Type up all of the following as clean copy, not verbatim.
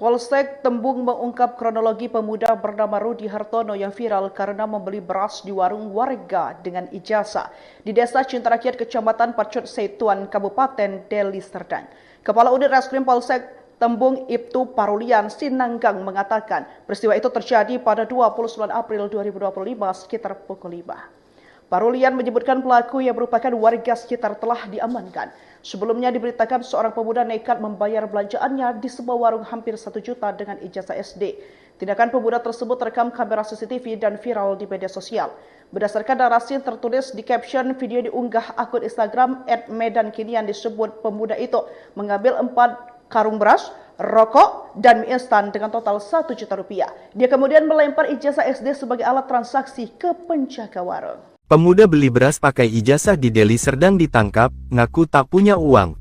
Polsek Tembung mengungkap kronologi pemuda bernama Rudi Hartono yang viral karena membeli beras di warung warga dengan ijazah di Desa Cinta Rakyat, Kecamatan Pacut Setuan, Kabupaten Deli Serdang. Kepala Unit Reskrim Polsek Tembung Ibtu Parulian Sinanggang mengatakan peristiwa itu terjadi pada 29 April 2025 sekitar pukul 5. Parulian menyebutkan pelaku yang merupakan warga sekitar telah diamankan. Sebelumnya diberitakan seorang pemuda nekat membayar belanjaannya di sebuah warung hampir 1 juta dengan ijazah SD. Tindakan pemuda tersebut terekam kamera CCTV dan viral di media sosial. Berdasarkan narasi yang tertulis di caption video diunggah akun Instagram @medankinian disebut pemuda itu mengambil 4 karung beras, rokok, dan mie instan dengan total 1 juta rupiah. Dia kemudian melempar ijazah SD sebagai alat transaksi ke penjaga warung. Pemuda beli beras pakai ijazah di Deli Serdang ditangkap, ngaku tak punya uang.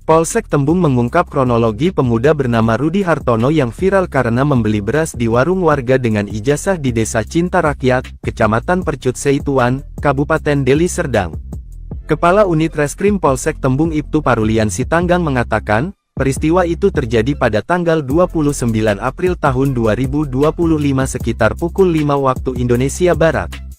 Polsek Tembung mengungkap kronologi pemuda bernama Rudi Hartono yang viral karena membeli beras di warung warga dengan ijazah di Desa Cinta Rakyat, Kecamatan Percut Setuan, Kabupaten Deli Serdang. Kepala Unit Reskrim Polsek Tembung Ibtu Parulian Sinanggang mengatakan, peristiwa itu terjadi pada tanggal 29 April tahun 2025 sekitar pukul 5 waktu Indonesia Barat.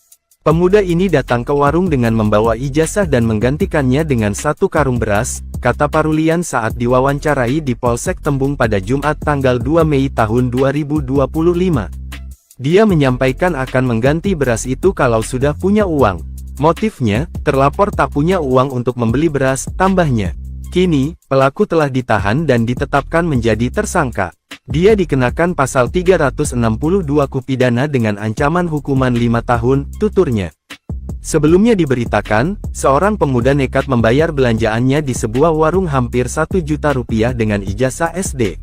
Pemuda ini datang ke warung dengan membawa ijazah dan menggantikannya dengan 1 karung beras, kata Parulian saat diwawancarai di Polsek Tembung pada Jumat tanggal 2 Mei tahun 2025. Dia menyampaikan akan mengganti beras itu kalau sudah punya uang. Motifnya, terlapor tak punya uang untuk membeli beras, tambahnya. Kini, pelaku telah ditahan dan ditetapkan menjadi tersangka. Dia dikenakan pasal 362 KUH pidana dengan ancaman hukuman 5 tahun, tuturnya. Sebelumnya diberitakan, seorang pemuda nekat membayar belanjaannya di sebuah warung hampir 1 juta rupiah dengan ijazah SD.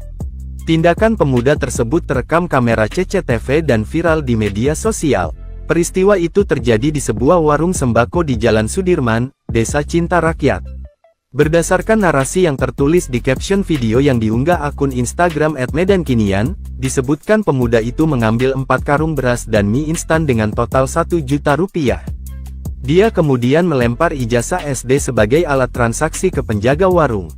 Tindakan pemuda tersebut terekam kamera CCTV dan viral di media sosial. Peristiwa itu terjadi di sebuah warung sembako di Jalan Sudirman, Desa Cinta Rakyat. Berdasarkan narasi yang tertulis di caption video yang diunggah akun Instagram @medankinian, disebutkan pemuda itu mengambil 4 karung beras dan mie instan dengan total 1 juta rupiah. Dia kemudian melempar ijazah SD sebagai alat transaksi ke penjaga warung.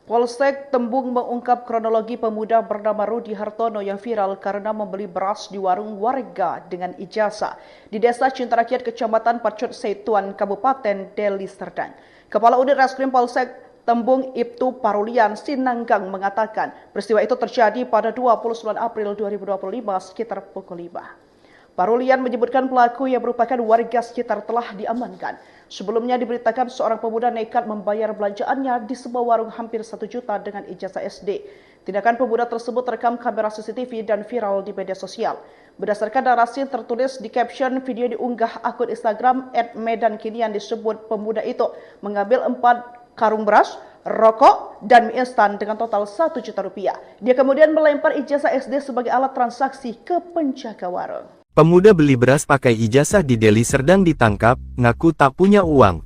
Polsek Tembung mengungkap kronologi pemuda bernama Rudi Hartono yang viral karena membeli beras di warung warga dengan ijazah di Desa Cinta Rakyat, Kecamatan Pacut Setuan, Kabupaten Deli Serdang. Kepala Unit Reskrim Polsek Tembung Ibtu Parulian Sinanggang mengatakan peristiwa itu terjadi pada 29 April 2025 sekitar pukul 5. Parulian menyebutkan pelaku yang merupakan warga sekitar telah diamankan. Sebelumnya diberitakan seorang pemuda nekat membayar belanjaannya di sebuah warung hampir 1 juta dengan ijazah SD. Tindakan pemuda tersebut terekam kamera CCTV dan viral di media sosial. Berdasarkan narasi yang tertulis di caption video diunggah akun Instagram @medankinian disebut pemuda itu mengambil 4 karung beras, rokok, dan mie instan dengan total 1 juta rupiah. Dia kemudian melempar ijazah SD sebagai alat transaksi ke penjaga warung. Pemuda beli beras pakai ijazah di Deli Serdang ditangkap, ngaku tak punya uang.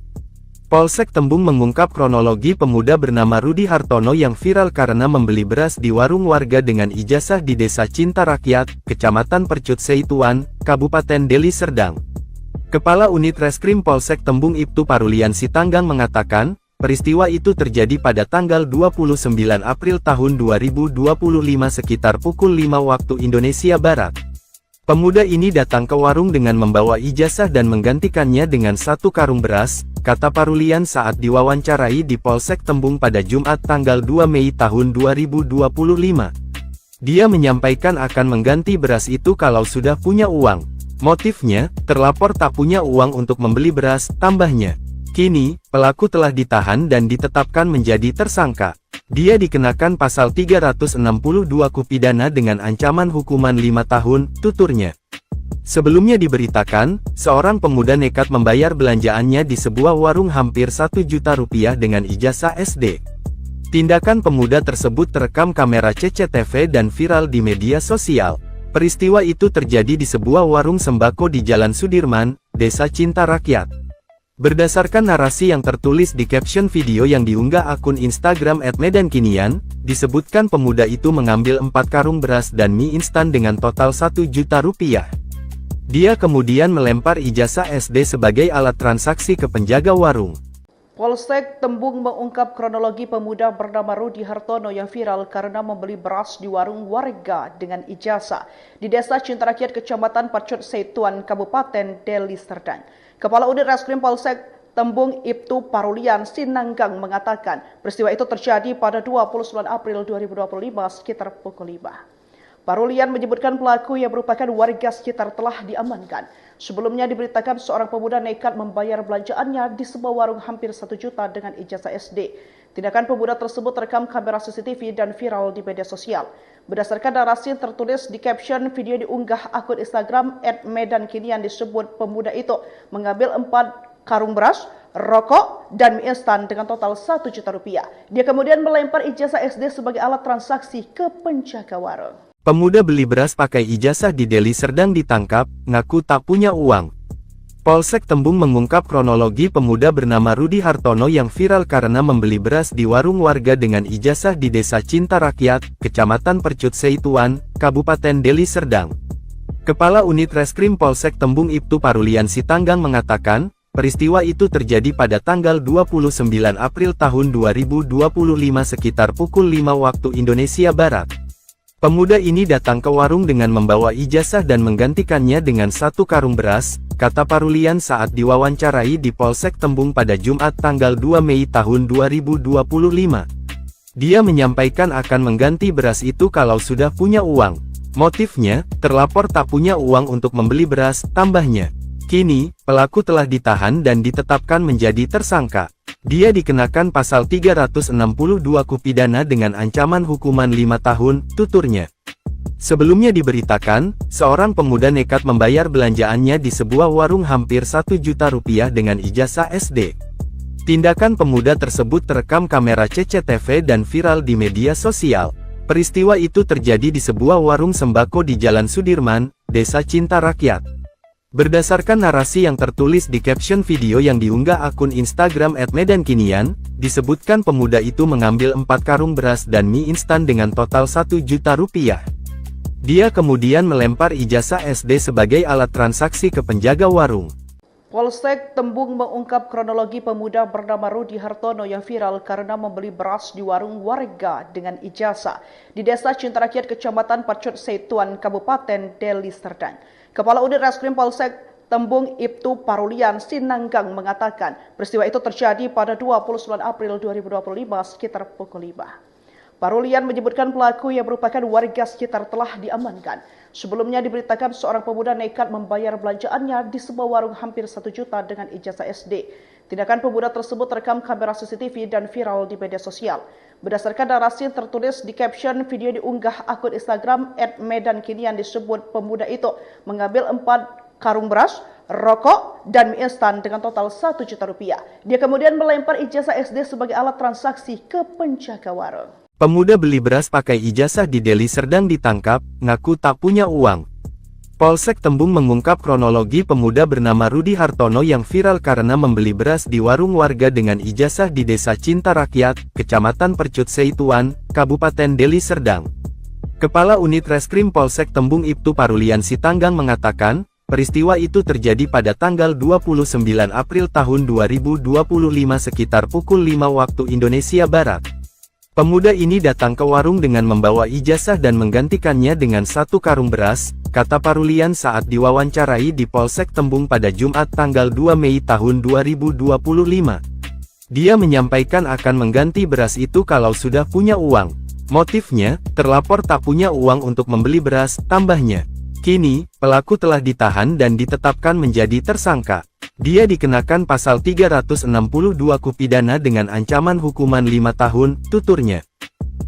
Polsek Tembung mengungkap kronologi pemuda bernama Rudi Hartono yang viral karena membeli beras di warung warga dengan ijazah di Desa Cinta Rakyat, Kecamatan Percut Setuan, Kabupaten Deli Serdang. Kepala Unit Reskrim Polsek Tembung Ibtu Parulian Sinanggang mengatakan, peristiwa itu terjadi pada tanggal 29 April tahun 2025 sekitar pukul 5 waktu Indonesia Barat. Pemuda ini datang ke warung dengan membawa ijazah dan menggantikannya dengan 1 karung beras, kata Parulian saat diwawancarai di Polsek Tembung pada Jumat tanggal 2 Mei tahun 2025. Dia menyampaikan akan mengganti beras itu kalau sudah punya uang. Motifnya, terlapor tak punya uang untuk membeli beras, tambahnya. Kini, pelaku telah ditahan dan ditetapkan menjadi tersangka. Dia dikenakan pasal 362 KUH pidana dengan ancaman hukuman 5 tahun, tuturnya. Sebelumnya diberitakan, seorang pemuda nekat membayar belanjaannya di sebuah warung hampir 1 juta rupiah dengan ijazah SD. Tindakan pemuda tersebut terekam kamera CCTV dan viral di media sosial. Peristiwa itu terjadi di sebuah warung sembako di Jalan Sudirman, Desa Cinta Rakyat. Berdasarkan narasi yang tertulis di caption video yang diunggah akun Instagram @medankinian, disebutkan pemuda itu mengambil 4 karung beras dan mie instan dengan total 1 juta rupiah. Dia kemudian melempar ijazah SD sebagai alat transaksi ke penjaga warung. Polsek Tembung mengungkap kronologi pemuda bernama Rudi Hartono yang viral karena membeli beras di warung warga dengan ijazah di Desa Cinta Rakyat, Kecamatan Pacut Setuan, Kabupaten Deli Serdang. Kepala Unit Reskrim Polsek Tembung Ibtu Parulian Sinanggang mengatakan peristiwa itu terjadi pada 29 April 2025 sekitar pukul 5. Parulian menyebutkan pelaku yang merupakan warga sekitar telah diamankan. Sebelumnya diberitakan seorang pemuda nekat membayar belanjaannya di sebuah warung hampir 1 juta dengan ijazah SD. Tindakan pemuda tersebut terekam kamera CCTV dan viral di media sosial. Berdasarkan narasi yang tertulis di caption video diunggah akun Instagram @medankinian disebut pemuda itu mengambil 4 karung beras, rokok, dan mie instan dengan total 1 juta rupiah. Dia kemudian melempar ijazah SD sebagai alat transaksi ke penjaga warung. Pemuda beli beras pakai ijazah di Deli Serdang ditangkap, ngaku tak punya uang. Polsek Tembung mengungkap kronologi pemuda bernama Rudi Hartono yang viral karena membeli beras di warung warga dengan ijazah di Desa Cinta Rakyat, Kecamatan Percut Setuan, Kabupaten Deli Serdang. Kepala Unit Reskrim Polsek Tembung Ibtu Parulian Sinanggang mengatakan, peristiwa itu terjadi pada tanggal 29 April tahun 2025 sekitar pukul 5 waktu Indonesia Barat. Pemuda ini datang ke warung dengan membawa ijazah dan menggantikannya dengan 1 karung beras, kata Parulian saat diwawancarai di Polsek Tembung pada Jumat tanggal 2 Mei tahun 2025. Dia menyampaikan akan mengganti beras itu kalau sudah punya uang. Motifnya, terlapor tak punya uang untuk membeli beras, tambahnya. Kini, pelaku telah ditahan dan ditetapkan menjadi tersangka. Dia dikenakan pasal 362 KUH pidana dengan ancaman hukuman 5 tahun, tuturnya. Sebelumnya diberitakan, seorang pemuda nekat membayar belanjaannya di sebuah warung hampir 1 juta rupiah dengan ijazah SD. Tindakan pemuda tersebut terekam kamera CCTV dan viral di media sosial. Peristiwa itu terjadi di sebuah warung sembako di Jalan Sudirman, Desa Cinta Rakyat. Berdasarkan narasi yang tertulis di caption video yang diunggah akun Instagram @medankinian, disebutkan pemuda itu mengambil 4 karung beras dan mie instan dengan total 1 juta rupiah. Dia kemudian melempar ijazah SD sebagai alat transaksi ke penjaga warung. Polsek Tembung mengungkap kronologi pemuda bernama Rudi Hartono yang viral karena membeli beras di warung warga dengan ijazah di Desa Cinta Rakyat, Kecamatan Pacut Setuan, Kabupaten Deli Serdang. Kepala Unit Reskrim Polsek Tembung Ibtu Parulian Sinanggang mengatakan peristiwa itu terjadi pada 29 April 2025 sekitar pukul 5. Parulian menyebutkan pelaku yang merupakan warga sekitar telah diamankan. Sebelumnya diberitakan seorang pemuda nekat membayar belanjaannya di sebuah warung hampir 1 juta dengan ijazah SD. Tindakan pemuda tersebut terekam kamera CCTV dan viral di media sosial. Berdasarkan narasi yang tertulis di caption video diunggah akun Instagram @medankinian disebut pemuda itu mengambil 4 karung beras, rokok, dan mie instan dengan total 1 juta rupiah. Dia kemudian melempar ijazah SD sebagai alat transaksi ke penjaga warung. Pemuda beli beras pakai ijazah di Deli Serdang ditangkap, ngaku tak punya uang. Polsek Tembung mengungkap kronologi pemuda bernama Rudi Hartono yang viral karena membeli beras di warung warga dengan ijazah di Desa Cinta Rakyat, Kecamatan Percut Setuan, Kabupaten Deli Serdang. Kepala Unit Reskrim Polsek Tembung Ibtu Parulian Sinanggang mengatakan, peristiwa itu terjadi pada tanggal 29 April tahun 2025 sekitar pukul 5 waktu Indonesia Barat. Pemuda ini datang ke warung dengan membawa ijazah dan menggantikannya dengan 1 karung beras, kata Parulian saat diwawancarai di Polsek Tembung pada Jumat tanggal 2 Mei tahun 2025. Dia menyampaikan akan mengganti beras itu kalau sudah punya uang. Motifnya, terlapor tak punya uang untuk membeli beras, tambahnya. Kini, pelaku telah ditahan dan ditetapkan menjadi tersangka. Dia dikenakan pasal 362 KUH pidana dengan ancaman hukuman 5 tahun, tuturnya.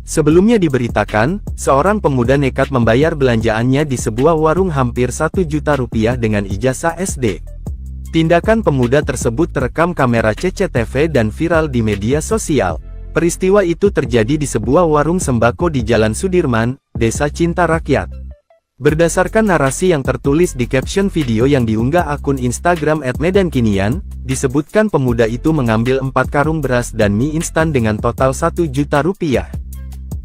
Sebelumnya diberitakan, seorang pemuda nekat membayar belanjaannya di sebuah warung hampir 1 juta rupiah dengan ijazah SD. Tindakan pemuda tersebut terekam kamera CCTV dan viral di media sosial. Peristiwa itu terjadi di sebuah warung sembako di Jalan Sudirman, Desa Cinta Rakyat. Berdasarkan narasi yang tertulis di caption video yang diunggah akun Instagram @medankinian, disebutkan pemuda itu mengambil 4 karung beras dan mie instan dengan total 1 juta rupiah.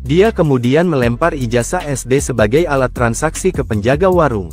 Dia kemudian melempar ijazah SD sebagai alat transaksi ke penjaga warung.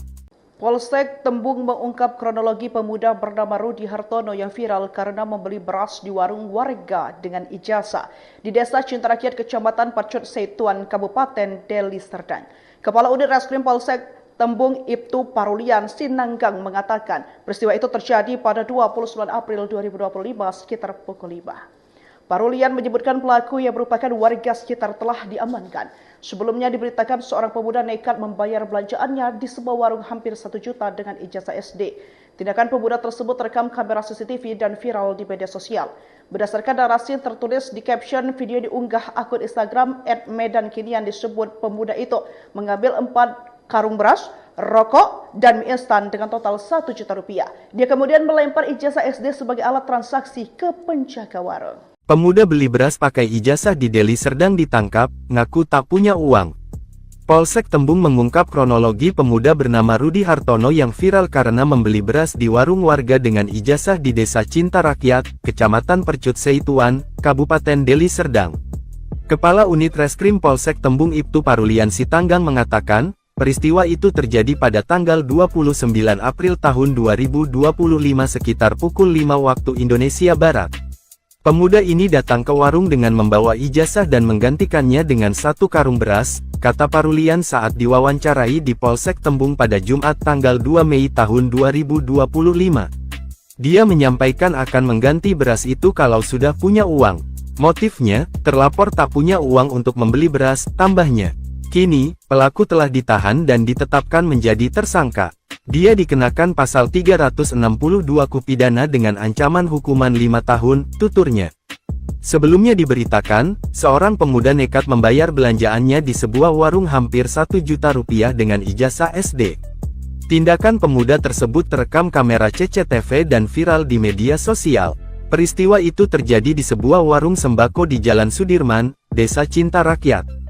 Polsek Tembung mengungkap kronologi pemuda bernama Rudi Hartono yang viral karena membeli beras di warung warga dengan ijazah di Desa Cinta Rakyat, Kecamatan Pacut Setuan, Kabupaten Deli Serdang. Kepala Unit Reskrim Polsek Tembung Ibtu Parulian Sinanggang mengatakan peristiwa itu terjadi pada 29 April 2025 sekitar pukul 5. Parulian menyebutkan pelaku yang merupakan warga sekitar telah diamankan. Sebelumnya diberitakan seorang pemuda nekat membayar belanjaannya di sebuah warung hampir 1 juta dengan ijazah SD. Tindakan pemuda tersebut terekam kamera CCTV dan viral di media sosial. Berdasarkan narasi tertulis di caption video diunggah akun Instagram @medankinian disebut pemuda itu mengambil 4 karung beras, rokok, dan mie instan dengan total 1 juta rupiah. Dia kemudian melempar ijazah SD sebagai alat transaksi ke penjaga warung. Pemuda beli beras pakai ijazah di Deli Serdang ditangkap, ngaku tak punya uang. Polsek Tembung mengungkap kronologi pemuda bernama Rudi Hartono yang viral karena membeli beras di warung warga dengan ijazah di Desa Cinta Rakyat, Kecamatan Percut Setuan, Kabupaten Deli Serdang. Kepala Unit Reskrim Polsek Tembung Ibtu Parulian Sinanggang mengatakan, peristiwa itu terjadi pada tanggal 29 April tahun 2025 sekitar pukul 5 waktu Indonesia Barat. Pemuda ini datang ke warung dengan membawa ijazah dan menggantikannya dengan 1 karung beras, kata Parulian saat diwawancarai di Polsek Tembung pada Jumat tanggal 2 Mei tahun 2025. Dia menyampaikan akan mengganti beras itu kalau sudah punya uang. Motifnya, terlapor tak punya uang untuk membeli beras, tambahnya. Kini, pelaku telah ditahan dan ditetapkan menjadi tersangka. Dia dikenakan pasal 362 KUH pidana dengan ancaman hukuman 5 tahun, tuturnya. Sebelumnya diberitakan, seorang pemuda nekat membayar belanjaannya di sebuah warung hampir 1 juta rupiah dengan ijazah SD. Tindakan pemuda tersebut terekam kamera CCTV dan viral di media sosial. Peristiwa itu terjadi di sebuah warung sembako di Jalan Sudirman, Desa Cinta Rakyat.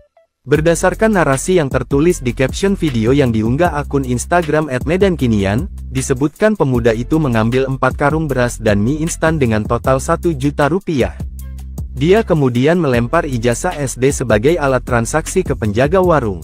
Berdasarkan narasi yang tertulis di caption video yang diunggah akun Instagram @medankinian, disebutkan pemuda itu mengambil 4 karung beras dan mie instan dengan total 1 juta rupiah. Dia kemudian melempar ijazah SD sebagai alat transaksi ke penjaga warung.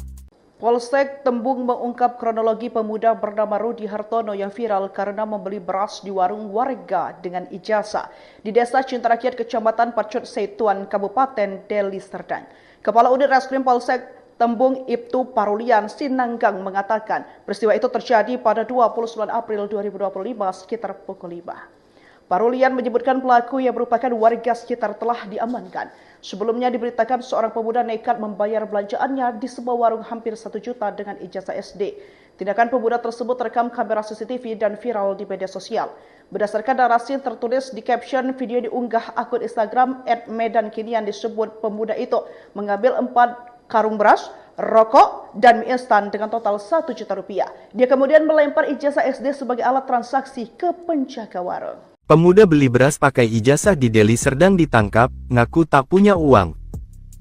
Polsek Tembung mengungkap kronologi pemuda bernama Rudi Hartono yang viral karena membeli beras di warung warga dengan ijazah di Desa Cinta Rakyat, Kecamatan Pacut Setuan, Kabupaten Deli Serdang. Kepala Unit Reskrim Polsek Tembung Ibtu Parulian Sinanggang mengatakan peristiwa itu terjadi pada 29 April 2025 sekitar pukul 5. Parulian menyebutkan pelaku yang merupakan warga sekitar telah diamankan. Sebelumnya diberitakan seorang pemuda nekat membayar belanjaannya di sebuah warung hampir 1 juta dengan ijazah SD. Tindakan pemuda tersebut terekam kamera CCTV dan viral di media sosial. Berdasarkan narasi tertulis di caption video diunggah akun Instagram @medankinian disebut pemuda itu mengambil 4 karung beras, rokok, dan mie instan dengan total 1 juta rupiah. Dia kemudian melempar ijazah SD sebagai alat transaksi ke penjaga warung. Pemuda beli beras pakai ijazah di Deli Serdang ditangkap, ngaku tak punya uang.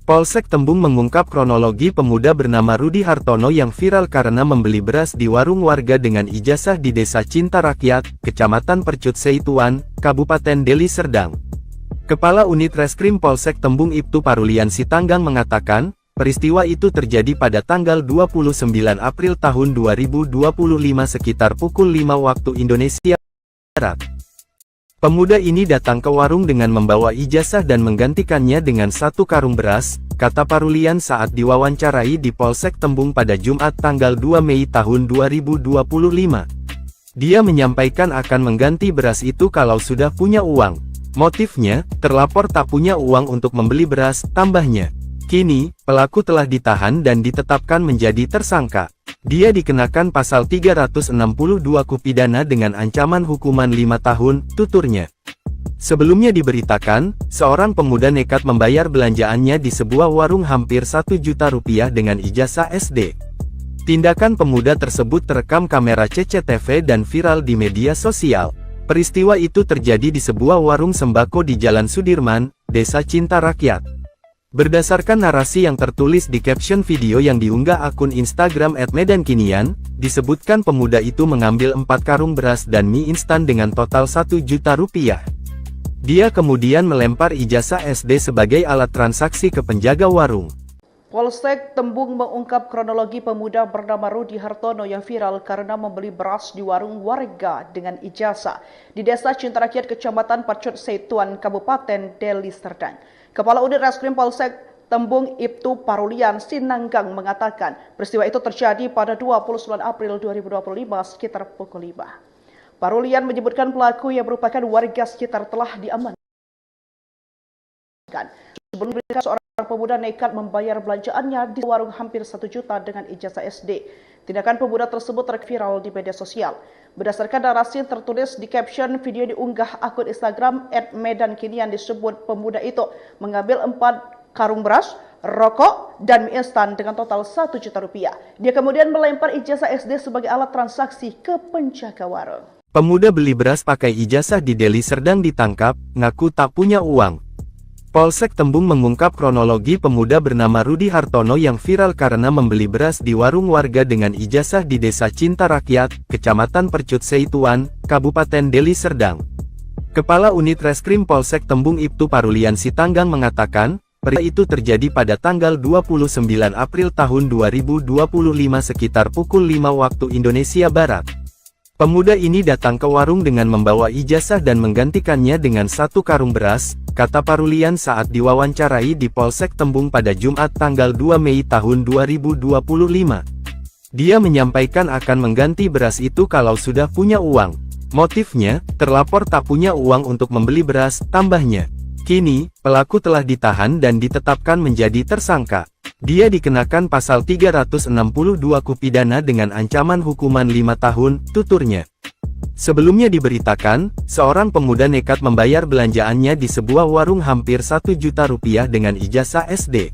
Polsek Tembung mengungkap kronologi pemuda bernama Rudi Hartono yang viral karena membeli beras di warung warga dengan ijazah di Desa Cinta Rakyat, Kecamatan Percut Setuan, Kabupaten Deli Serdang. Kepala Unit Reskrim Polsek Tembung Ibtu Parulian Sinanggang mengatakan, peristiwa itu terjadi pada tanggal 29 April tahun 2025 sekitar pukul 5 waktu Indonesia Barat. Pemuda ini datang ke warung dengan membawa ijazah dan menggantikannya dengan 1 karung beras, kata Parulian saat diwawancarai di Polsek Tembung pada Jumat tanggal 2 Mei tahun 2025. Dia menyampaikan akan mengganti beras itu kalau sudah punya uang. Motifnya, terlapor tak punya uang untuk membeli beras, tambahnya. Kini, pelaku telah ditahan dan ditetapkan menjadi tersangka. Dia dikenakan pasal 362 KUH pidana dengan ancaman hukuman 5 tahun, tuturnya. Sebelumnya diberitakan, seorang pemuda nekat membayar belanjaannya di sebuah warung hampir 1 juta rupiah dengan ijazah SD. Tindakan pemuda tersebut terekam kamera CCTV dan viral di media sosial. Peristiwa itu terjadi di sebuah warung sembako di Jalan Sudirman, Desa Cinta Rakyat. Berdasarkan narasi yang tertulis di caption video yang diunggah akun Instagram @medankinian, disebutkan pemuda itu mengambil 4 karung beras dan mie instan dengan total 1 juta rupiah. Dia kemudian melempar ijazah SD sebagai alat transaksi ke penjaga warung. Polsek Tembung mengungkap kronologi pemuda bernama Rudi Hartono yang viral karena membeli beras di warung warga dengan ijazah di Desa Cintarakyat, Kecamatan Pacut Setuan, Kabupaten Deli Serdang. Kepala Unit Reskrim Polsek Tembung Ibtu Parulian Sinanggang mengatakan peristiwa itu terjadi pada 29 April 2025 sekitar pukul 5. Parulian menyebutkan pelaku yang merupakan warga sekitar telah diamankan. Sebelumnya seorang pemuda nekat membayar belanjaannya di warung hampir 1 juta dengan ijazah SD. Tindakan pemuda tersebut terviral di media sosial. Berdasarkan narasi yang tertulis di caption video diunggah akun Instagram @medankinian, disebut pemuda itu mengambil 4 karung beras, rokok, dan mie instan dengan total 1 juta rupiah. Dia kemudian melempar ijazah SD sebagai alat transaksi ke penjaga warung. Pemuda beli beras pakai ijazah di Deli Serdang ditangkap, ngaku tak punya uang. Polsek Tembung mengungkap kronologi pemuda bernama Rudi Hartono yang viral karena membeli beras di warung warga dengan ijazah di Desa Cintarakyat, Kecamatan Percut Setuan, Kabupaten Deli Serdang. Kepala Unit Reskrim Polsek Tembung Ibtu Parulian Sinanggang mengatakan, peristiwa itu terjadi pada tanggal 29 April tahun 2025 sekitar pukul 5 waktu Indonesia Barat. Pemuda ini datang ke warung dengan membawa ijazah dan menggantikannya dengan 1 karung beras, kata Parulian saat diwawancarai di Polsek Tembung pada Jumat tanggal 2 Mei tahun 2025. Dia menyampaikan akan mengganti beras itu kalau sudah punya uang. Motifnya, terlapor tak punya uang untuk membeli beras, tambahnya. Kini, pelaku telah ditahan dan ditetapkan menjadi tersangka. Dia dikenakan pasal 362 KUH pidana dengan ancaman hukuman 5 tahun, tuturnya. Sebelumnya diberitakan, seorang pemuda nekat membayar belanjaannya di sebuah warung hampir 1 juta rupiah dengan ijazah SD.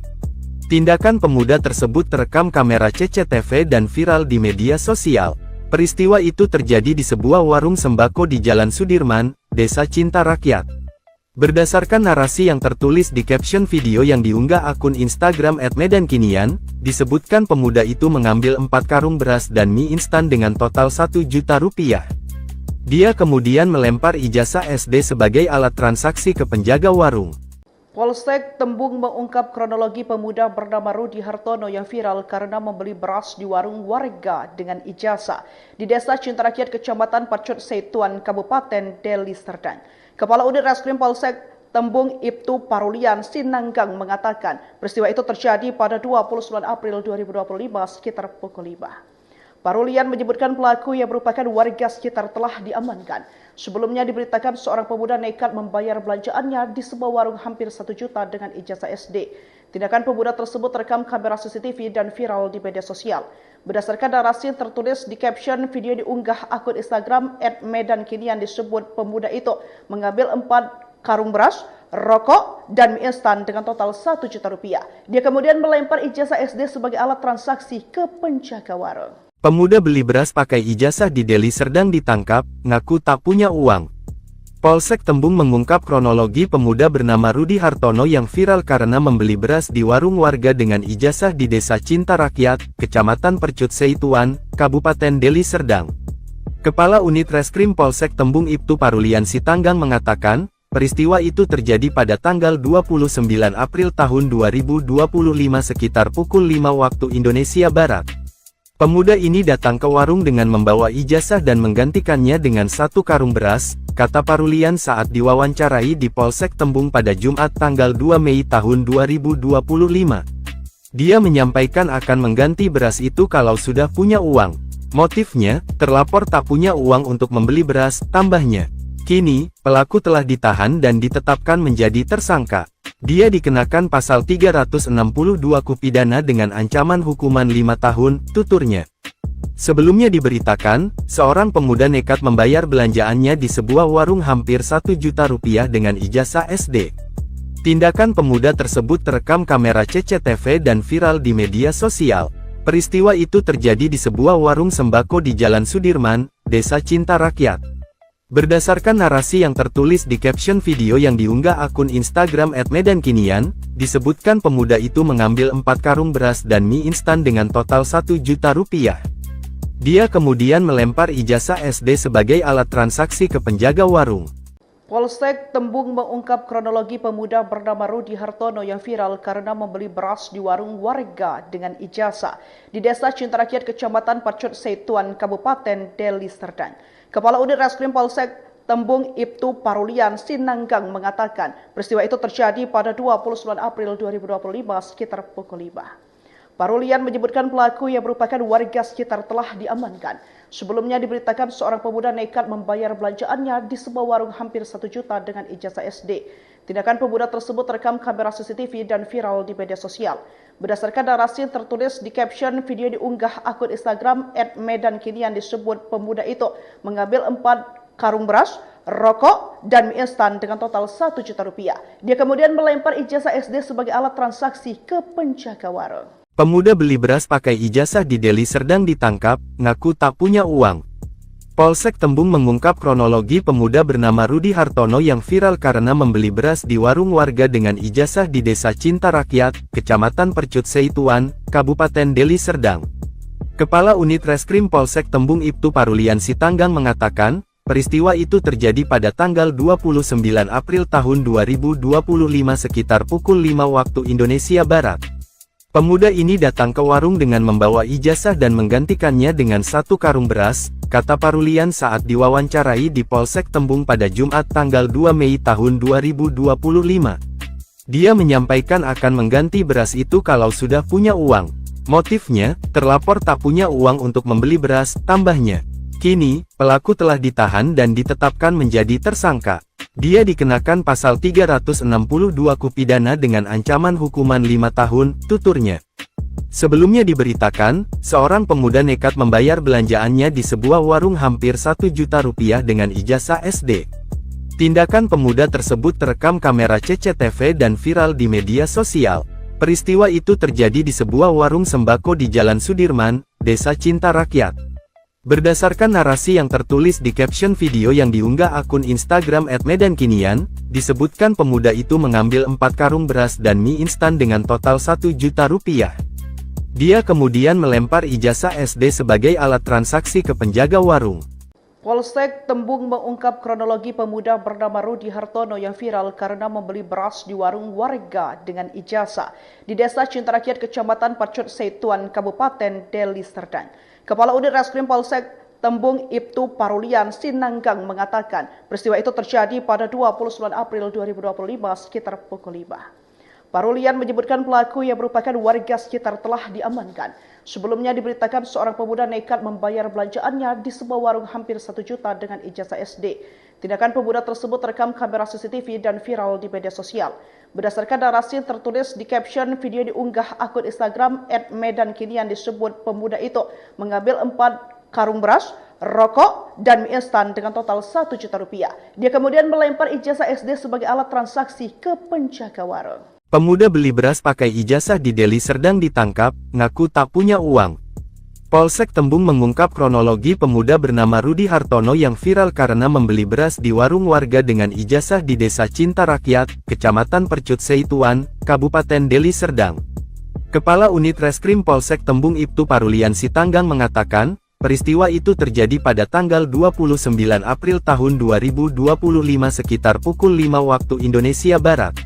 Tindakan pemuda tersebut terekam kamera CCTV dan viral di media sosial. Peristiwa itu terjadi di sebuah warung sembako di Jalan Sudirman, Desa Cintarakyat. Berdasarkan narasi yang tertulis di caption video yang diunggah akun Instagram @medankinian, disebutkan pemuda itu mengambil 4 karung beras dan mie instan dengan total 1 juta rupiah. Dia kemudian melempar ijazah SD sebagai alat transaksi ke penjaga warung. Polsek Tembung mengungkap kronologi pemuda bernama Rudi Hartono yang viral karena membeli beras di warung warga dengan ijazah di Desa Cintarakyat, Kecamatan Pacut Setuan, Kabupaten Deli Serdang. Kepala Unit Reskrim Polsek Tembung Ibtu Parulian Sinanggang mengatakan peristiwa itu terjadi pada 29 April 2025 sekitar pukul 5. Parulian menyebutkan pelaku yang merupakan warga sekitar telah diamankan. Sebelumnya diberitakan seorang pemuda nekat membayar belanjaannya di sebuah warung hampir 1 juta dengan ijazah SD. Tindakan pemuda tersebut terekam kamera CCTV dan viral di media sosial. Berdasarkan narasi yang tertulis di caption video diunggah akun Instagram @medankinian, disebut pemuda itu mengambil 4 karung beras, rokok, dan mie instan dengan total 1 juta rupiah. Dia kemudian melempar ijazah SD sebagai alat transaksi ke penjaga warung. Pemuda beli beras pakai ijazah di Deli Serdang ditangkap, ngaku tak punya uang. Polsek Tembung mengungkap kronologi pemuda bernama Rudi Hartono yang viral karena membeli beras di warung warga dengan ijazah di Desa Cintarakyat, Kecamatan Percut Setuan, Kabupaten Deli Serdang. Kepala Unit Reskrim Polsek Tembung Ibtu Parulian Sinanggang mengatakan, peristiwa itu terjadi pada tanggal 29 April tahun 2025 sekitar pukul 5 waktu Indonesia Barat. Pemuda ini datang ke warung dengan membawa ijazah dan menggantikannya dengan 1 karung beras, kata Parulian saat diwawancarai di Polsek Tembung pada Jumat tanggal 2 Mei tahun 2025. Dia menyampaikan akan mengganti beras itu kalau sudah punya uang. Motifnya, terlapor tak punya uang untuk membeli beras, tambahnya. Kini, pelaku telah ditahan dan ditetapkan menjadi tersangka. Dia dikenakan pasal 362 KUH pidana dengan ancaman hukuman 5 tahun, tuturnya. Sebelumnya diberitakan, seorang pemuda nekat membayar belanjaannya di sebuah warung hampir 1 juta rupiah dengan ijazah SD. Tindakan pemuda tersebut terekam kamera CCTV dan viral di media sosial. Peristiwa itu terjadi di sebuah warung sembako di Jalan Sudirman, Desa Cintarakyat. Berdasarkan narasi yang tertulis di caption video yang diunggah akun Instagram @medankinian, disebutkan pemuda itu mengambil 4 karung beras dan mie instan dengan total 1 juta rupiah. Dia kemudian melempar ijazah SD sebagai alat transaksi ke penjaga warung. Polsek Tembung mengungkap kronologi pemuda bernama Rudi Hartono yang viral karena membeli beras di warung warga dengan ijazah di Desa Cinta Rakyat, Kecamatan Pacut Setuan, Kabupaten Deli Serdang. Kepala Unit Reskrim Polsek Tembung Ibtu Parulian Sinanggang mengatakan peristiwa itu terjadi pada 29 April 2025 sekitar pukul 5. Parulian menyebutkan pelaku yang merupakan warga sekitar telah diamankan. Sebelumnya diberitakan seorang pemuda nekat membayar belanjaannya di sebuah warung hampir 1 juta dengan ijazah SD. Tindakan pemuda tersebut terekam kamera CCTV dan viral di media sosial. Berdasarkan narasi yang tertulis di caption video diunggah akun Instagram @medankinian disebut pemuda itu mengambil 4 karung beras, rokok, dan mie instan dengan total 1 juta rupiah. Dia kemudian melempar ijazah SD sebagai alat transaksi ke penjaga warung. Pemuda beli beras pakai ijazah di Deli Serdang ditangkap, ngaku tak punya uang. Polsek Tembung mengungkap kronologi pemuda bernama Rudi Hartono yang viral karena membeli beras di warung warga dengan ijazah di Desa Cinta Rakyat, Kecamatan Percut Seituan, Kabupaten Deli Serdang. Kepala Unit Reskrim Polsek Tembung Ibtu Parulian Sinanggang mengatakan, peristiwa itu terjadi pada tanggal 29 April tahun 2025 sekitar pukul 5 waktu Indonesia Barat. Pemuda ini datang ke warung dengan membawa ijazah dan menggantikannya dengan 1 karung beras, kata Parulian saat diwawancarai di Polsek Tembung pada Jumat tanggal 2 Mei tahun 2025. Dia menyampaikan akan mengganti beras itu kalau sudah punya uang. Motifnya, terlapor tak punya uang untuk membeli beras, tambahnya. Kini, pelaku telah ditahan dan ditetapkan menjadi tersangka. Dia dikenakan pasal 362 KUH pidana dengan ancaman hukuman 5 tahun, tuturnya. Sebelumnya diberitakan, seorang pemuda nekat membayar belanjaannya di sebuah warung hampir 1 juta rupiah dengan ijazah SD. Tindakan pemuda tersebut terekam kamera CCTV dan viral di media sosial. Peristiwa itu terjadi di sebuah warung sembako di Jalan Sudirman, Desa Cinta Rakyat. Berdasarkan narasi yang tertulis di caption video yang diunggah akun Instagram @medankinian, disebutkan pemuda itu mengambil 4 karung beras dan mie instan dengan total 1 juta rupiah. Dia kemudian melempar ijazah SD sebagai alat transaksi ke penjaga warung. Polsek Tembung mengungkap kronologi pemuda bernama Rudi Hartono yang viral karena membeli beras di warung warga dengan ijazah di Desa Cinta Rakyat, Kecamatan Pacut Setuan, Kabupaten Deli Serdang. Kepala Unit Reskrim Polsek Tembung Ibtu Parulian Sinanggang mengatakan peristiwa itu terjadi pada 29 April 2025 sekitar pukul 5. Parulian menyebutkan pelaku yang merupakan warga sekitar telah diamankan. Sebelumnya diberitakan seorang pemuda nekat membayar belanjaannya di sebuah warung hampir 1 juta dengan ijazah SD. Tindakan pemuda tersebut terekam kamera CCTV dan viral di media sosial. Berdasarkan narasi yang tertulis di caption video diunggah akun Instagram @medankinian disebut pemuda itu mengambil 4 karung beras, rokok, dan mie instan dengan total 1 juta rupiah. Dia kemudian melempar ijazah SD sebagai alat transaksi ke penjaga warung. Pemuda beli beras pakai ijazah di Deli Serdang ditangkap, ngaku tak punya uang. Polsek Tembung mengungkap kronologi pemuda bernama Rudi Hartono yang viral karena membeli beras di warung warga dengan ijazah di Desa Cinta Rakyat, Kecamatan Percut Seituan, Kabupaten Deli Serdang. Kepala Unit Reskrim Polsek Tembung Ibtu Parulian Sinanggang mengatakan, peristiwa itu terjadi pada tanggal 29 April tahun 2025 sekitar pukul 5 waktu Indonesia Barat.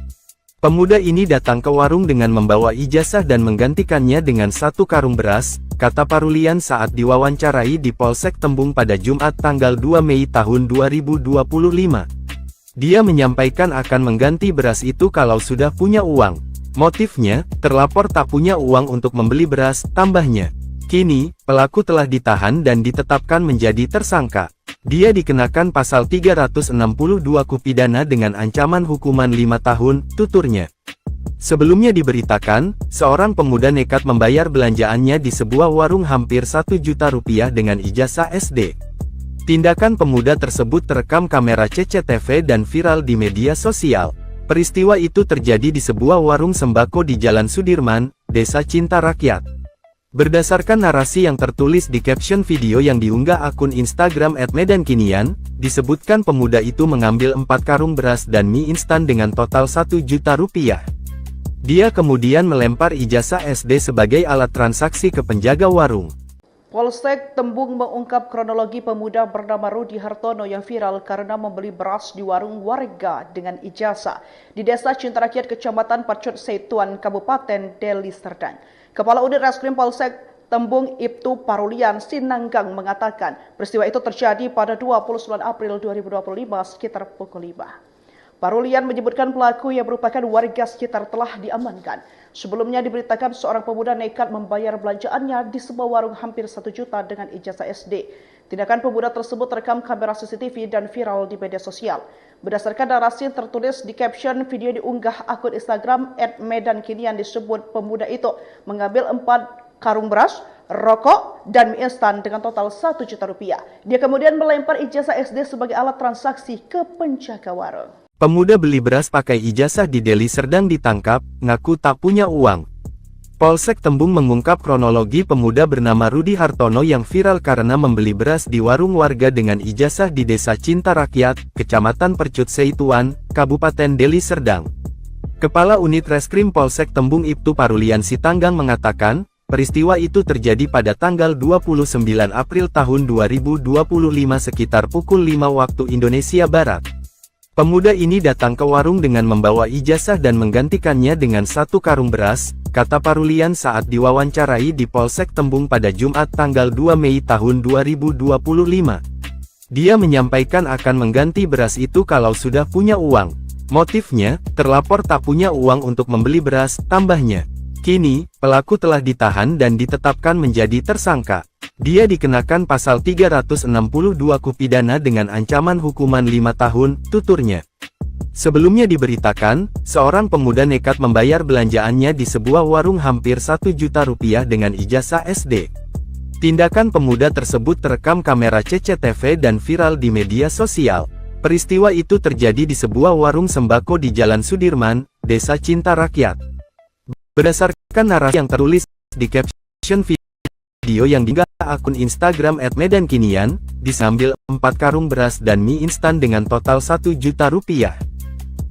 Pemuda ini datang ke warung dengan membawa ijazah dan menggantikannya dengan 1 karung beras, kata Parulian saat diwawancarai di Polsek Tembung pada Jumat tanggal 2 Mei tahun 2025. Dia menyampaikan akan mengganti beras itu kalau sudah punya uang. Motifnya, terlapor tak punya uang untuk membeli beras, tambahnya. Kini, pelaku telah ditahan dan ditetapkan menjadi tersangka. Dia dikenakan pasal 362 KUH pidana dengan ancaman hukuman 5 tahun, tuturnya. Sebelumnya diberitakan, seorang pemuda nekat membayar belanjaannya di sebuah warung hampir 1 juta rupiah dengan ijazah SD. Tindakan pemuda tersebut terekam kamera CCTV dan viral di media sosial. Peristiwa itu terjadi di sebuah warung sembako di Jalan Sudirman, Desa Cinta Rakyat. Berdasarkan narasi yang tertulis di caption video yang diunggah akun Instagram @medankinian, disebutkan pemuda itu mengambil 4 karung beras dan mie instan dengan total 1 juta rupiah. Dia kemudian melempar ijazah SD sebagai alat transaksi ke penjaga warung. Polsek Tembung mengungkap kronologi pemuda bernama Rudi Hartono yang viral karena membeli beras di warung warga dengan ijazah di Desa Cinta Rakyat, Kecamatan Pacut Setuan, Kabupaten Deli Serdang. Kepala Unit Reskrim Polsek Tembung Ibtu Parulian Sinanggang mengatakan peristiwa itu terjadi pada 29 April 2025 sekitar pukul 5. Parulian menyebutkan pelaku yang merupakan warga sekitar telah diamankan. Sebelumnya diberitakan seorang pemuda nekat membayar belanjaannya di sebuah warung hampir 1 juta dengan ijazah SD. Tindakan pemuda tersebut terekam kamera CCTV dan viral di media sosial. Berdasarkan narasi yang tertulis di caption video diunggah akun Instagram @medankinian disebut pemuda itu mengambil 4 karung beras, rokok, dan mie instan dengan total 1 juta rupiah. Dia kemudian melempar ijazah SD sebagai alat transaksi ke penjaga warung. Pemuda beli beras pakai ijazah di Deli Serdang ditangkap, ngaku tak punya uang. Polsek Tembung mengungkap kronologi pemuda bernama Rudi Hartono yang viral karena membeli beras di warung warga dengan ijazah di Desa Cinta Rakyat, Kecamatan Percut Seituan, Kabupaten Deli Serdang. Kepala Unit Reskrim Polsek Tembung Ibtu Parulian Sinanggang mengatakan, peristiwa itu terjadi pada tanggal 29 April tahun 2025 sekitar pukul 5 waktu Indonesia Barat. Pemuda ini datang ke warung dengan membawa ijazah dan menggantikannya dengan 1 karung beras, kata Parulian saat diwawancarai di Polsek Tembung pada Jumat tanggal 2 Mei tahun 2025. Dia menyampaikan akan mengganti beras itu kalau sudah punya uang. Motifnya, terlapor tak punya uang untuk membeli beras, tambahnya. Kini, pelaku telah ditahan dan ditetapkan menjadi tersangka. Dia dikenakan pasal 362 KUH pidana dengan ancaman hukuman 5 tahun, tuturnya. Sebelumnya diberitakan, seorang pemuda nekat membayar belanjaannya di sebuah warung hampir 1 juta rupiah dengan ijazah SD. Tindakan pemuda tersebut terekam kamera CCTV dan viral di media sosial. Peristiwa itu terjadi di sebuah warung sembako di Jalan Sudirman, Desa Cinta Rakyat. Berdasarkan narasi yang tertulis di caption video yang diunggah akun Instagram @medankinian, disambil 4 karung beras dan mie instan dengan total 1 juta rupiah.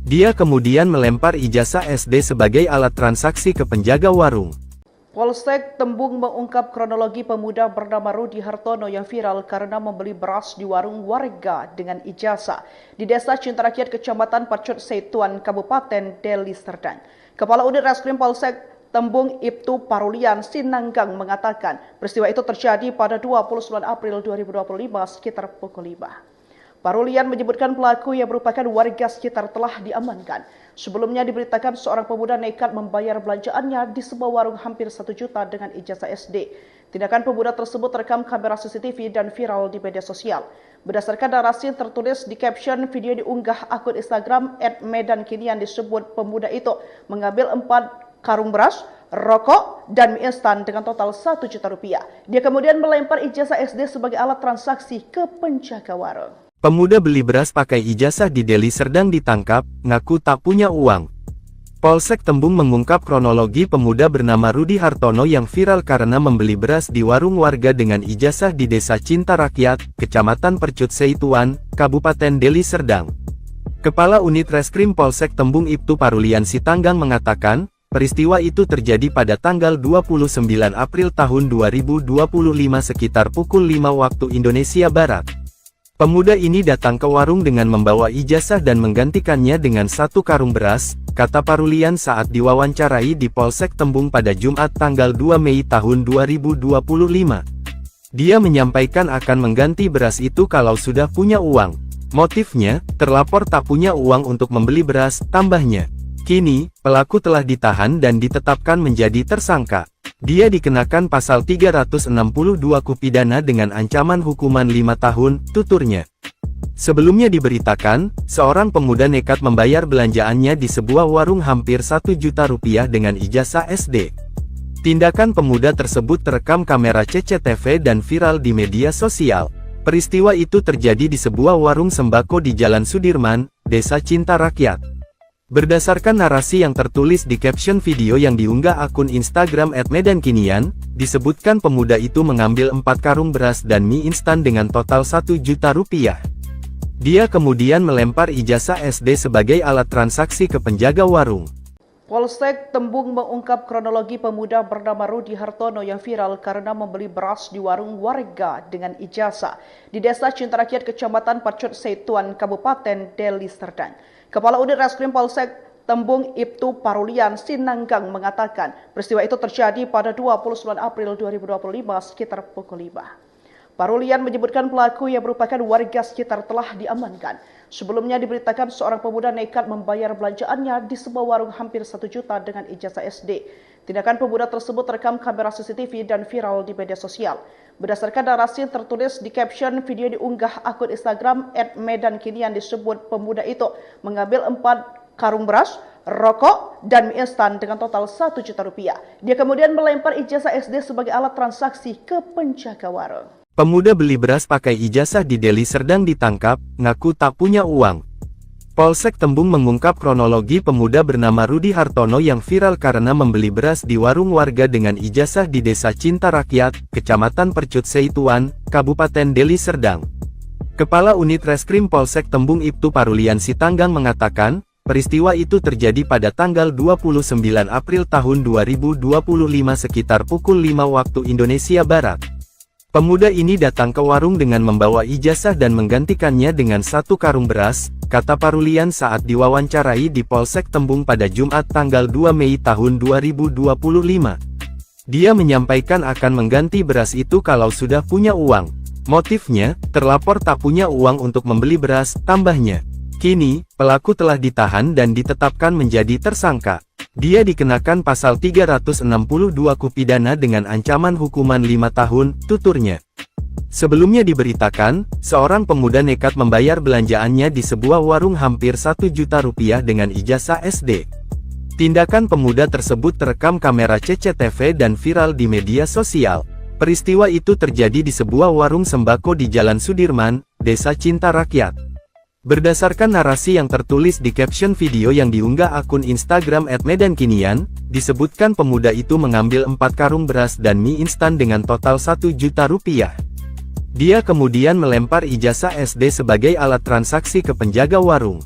Dia kemudian melempar ijazah SD sebagai alat transaksi ke penjaga warung. Polsek Tembung mengungkap kronologi pemuda bernama Rudi Hartono yang viral karena membeli beras di warung warga dengan ijazah di Desa Cinta Rakyat, Kecamatan Pacut Setuan, Kabupaten Deli Serdang. Kepala Unit Reskrim Polsek Tembung Ibtu Parulian Sinanggang mengatakan peristiwa itu terjadi pada 29 April 2025 sekitar pukul 5. Parulian menyebutkan pelaku yang merupakan warga sekitar telah diamankan. Sebelumnya diberitakan seorang pemuda nekat membayar belanjaannya di sebuah warung hampir 1 juta dengan ijazah SD. Tindakan pemuda tersebut terekam kamera CCTV dan viral di media sosial. Berdasarkan narasi yang tertulis di caption video diunggah akun Instagram @medankinian disebut pemuda itu mengambil 4 karung beras, rokok, dan mie instan dengan total 1 juta rupiah. Dia kemudian melempar ijazah SD sebagai alat transaksi ke penjaga warung. Pemuda beli beras pakai ijazah di Deli Serdang ditangkap, ngaku tak punya uang. Polsek Tembung mengungkap kronologi pemuda bernama Rudi Hartono yang viral karena membeli beras di warung warga dengan ijazah di Desa Cinta Rakyat, Kecamatan Percut Seituan, Kabupaten Deli Serdang. Kepala Unit Reskrim Polsek Tembung Ibtu Parulian Sinanggang mengatakan, peristiwa itu terjadi pada tanggal 29 April tahun 2025 sekitar pukul 5 waktu Indonesia Barat. Pemuda ini datang ke warung dengan membawa ijazah dan menggantikannya dengan 1 karung beras, kata Parulian saat diwawancarai di Polsek Tembung pada Jumat tanggal 2 Mei tahun 2025. Dia menyampaikan akan mengganti beras itu kalau sudah punya uang. Motifnya, terlapor tak punya uang untuk membeli beras, tambahnya. Kini, pelaku telah ditahan dan ditetapkan menjadi tersangka. Dia dikenakan pasal 362 KUH pidana dengan ancaman hukuman 5 tahun, tuturnya. Sebelumnya diberitakan, seorang pemuda nekat membayar belanjaannya di sebuah warung hampir 1 juta rupiah dengan ijazah SD. Tindakan pemuda tersebut terekam kamera CCTV dan viral di media sosial. Peristiwa itu terjadi di sebuah warung sembako di Jalan Sudirman, Desa Cinta Rakyat. Berdasarkan narasi yang tertulis di caption video yang diunggah akun Instagram @medankinian, disebutkan pemuda itu mengambil 4 karung beras dan mie instan dengan total 1 juta rupiah. Dia kemudian melempar ijazah SD sebagai alat transaksi ke penjaga warung. Polsek Tembung mengungkap kronologi pemuda bernama Rudi Hartono yang viral karena membeli beras di warung warga dengan ijazah di Desa Cintarakyat, Kecamatan Pacut Setuan, Kabupaten Deli Serdang. Kepala Unit Reskrim Polsek Tembung Ibtu Parulian Sinanggang mengatakan peristiwa itu terjadi pada 29 April 2025 sekitar pukul 5. Parulian menyebutkan pelaku yang merupakan warga sekitar telah diamankan. Sebelumnya diberitakan seorang pemuda nekat membayar belanjaannya di sebuah warung hampir 1 juta dengan ijazah SD. Tindakan pemuda tersebut terekam kamera CCTV dan viral di media sosial. Berdasarkan narasi yang tertulis di caption video diunggah akun Instagram @medankini yang disebut pemuda itu mengambil 4 karung beras, rokok, dan mie instan dengan total 1 juta rupiah. Dia kemudian melempar ijazah SD sebagai alat transaksi ke penjaga warung. Pemuda beli beras pakai ijazah di Deli Serdang ditangkap, ngaku tak punya uang. Polsek Tembung mengungkap kronologi pemuda bernama Rudi Hartono yang viral karena membeli beras di warung warga dengan ijazah di Desa Cintarakyat, Kecamatan Percut Setuan, Kabupaten Deli Serdang. Kepala Unit Reskrim Polsek Tembung Ibtu Parulian Sinanggang mengatakan, peristiwa itu terjadi pada tanggal 29 April tahun 2025 sekitar pukul 5 waktu Indonesia Barat. Pemuda ini datang ke warung dengan membawa ijazah dan menggantikannya dengan 1 karung beras, kata Parulian saat diwawancarai di Polsek Tembung pada Jumat tanggal 2 Mei tahun 2025. Dia menyampaikan akan mengganti beras itu kalau sudah punya uang. Motifnya, terlapor tak punya uang untuk membeli beras, tambahnya. Kini, pelaku telah ditahan dan ditetapkan menjadi tersangka. Dia dikenakan pasal 362 KUH pidana dengan ancaman hukuman 5 tahun, tuturnya. Sebelumnya diberitakan, seorang pemuda nekat membayar belanjaannya di sebuah warung hampir 1 juta rupiah dengan ijazah SD. Tindakan pemuda tersebut terekam kamera CCTV dan viral di media sosial. Peristiwa itu terjadi di sebuah warung sembako di Jalan Sudirman, Desa Cintarakyat. Berdasarkan narasi yang tertulis di caption video yang diunggah akun Instagram @medankinian, disebutkan pemuda itu mengambil 4 karung beras dan mie instan dengan total 1 juta rupiah. Dia kemudian melempar ijazah SD sebagai alat transaksi ke penjaga warung.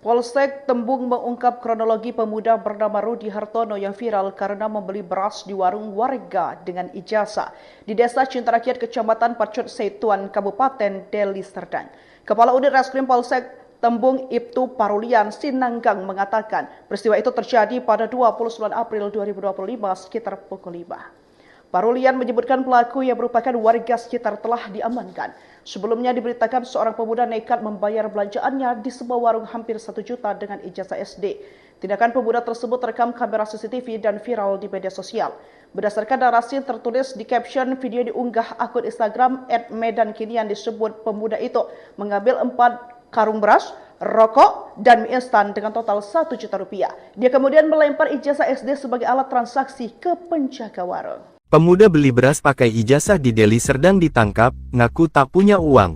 Polsek Tembung mengungkap kronologi pemuda bernama Rudi Hartono yang viral karena membeli beras di warung warga dengan ijazah di Desa Cintarakyat, Kecamatan Pacut Setuan, Kabupaten Deli Serdang. Kepala Unit Reskrim Polsek Tembung Ibtu Parulian Sinanggang mengatakan peristiwa itu terjadi pada 29 April 2025 sekitar pukul 5. Parulian menyebutkan pelaku yang merupakan warga sekitar telah diamankan. Sebelumnya diberitakan seorang pemuda nekat membayar belanjaannya di sebuah warung hampir 1 juta dengan ijazah SD. Tindakan pemuda tersebut terekam kamera CCTV dan viral di media sosial. Berdasarkan narasi yang tertulis di caption video diunggah akun Instagram @medankini yang disebut pemuda itu mengambil 4 karung beras, rokok, dan mie instan dengan total 1 juta rupiah. Dia kemudian melempar ijazah SD sebagai alat transaksi ke penjaga warung. Pemuda beli beras pakai ijazah di Deli Serdang ditangkap, ngaku tak punya uang.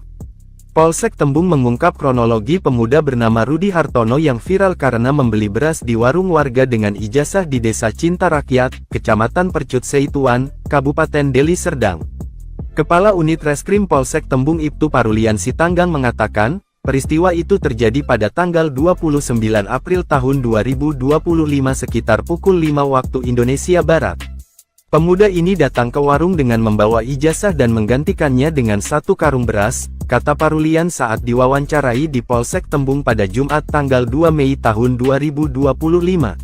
Polsek Tembung mengungkap kronologi pemuda bernama Rudi Hartono yang viral karena membeli beras di warung warga dengan ijazah di Desa Cintarakyat, Kecamatan Percut Setuan, Kabupaten Deli Serdang. Kepala Unit Reskrim Polsek Tembung Ibtu Parulian Sinanggang mengatakan, peristiwa itu terjadi pada tanggal 29 April tahun 2025 sekitar pukul 5 waktu Indonesia Barat. Pemuda ini datang ke warung dengan membawa ijazah dan menggantikannya dengan 1 karung beras, kata Parulian saat diwawancarai di Polsek Tembung pada Jumat tanggal 2 Mei tahun 2025.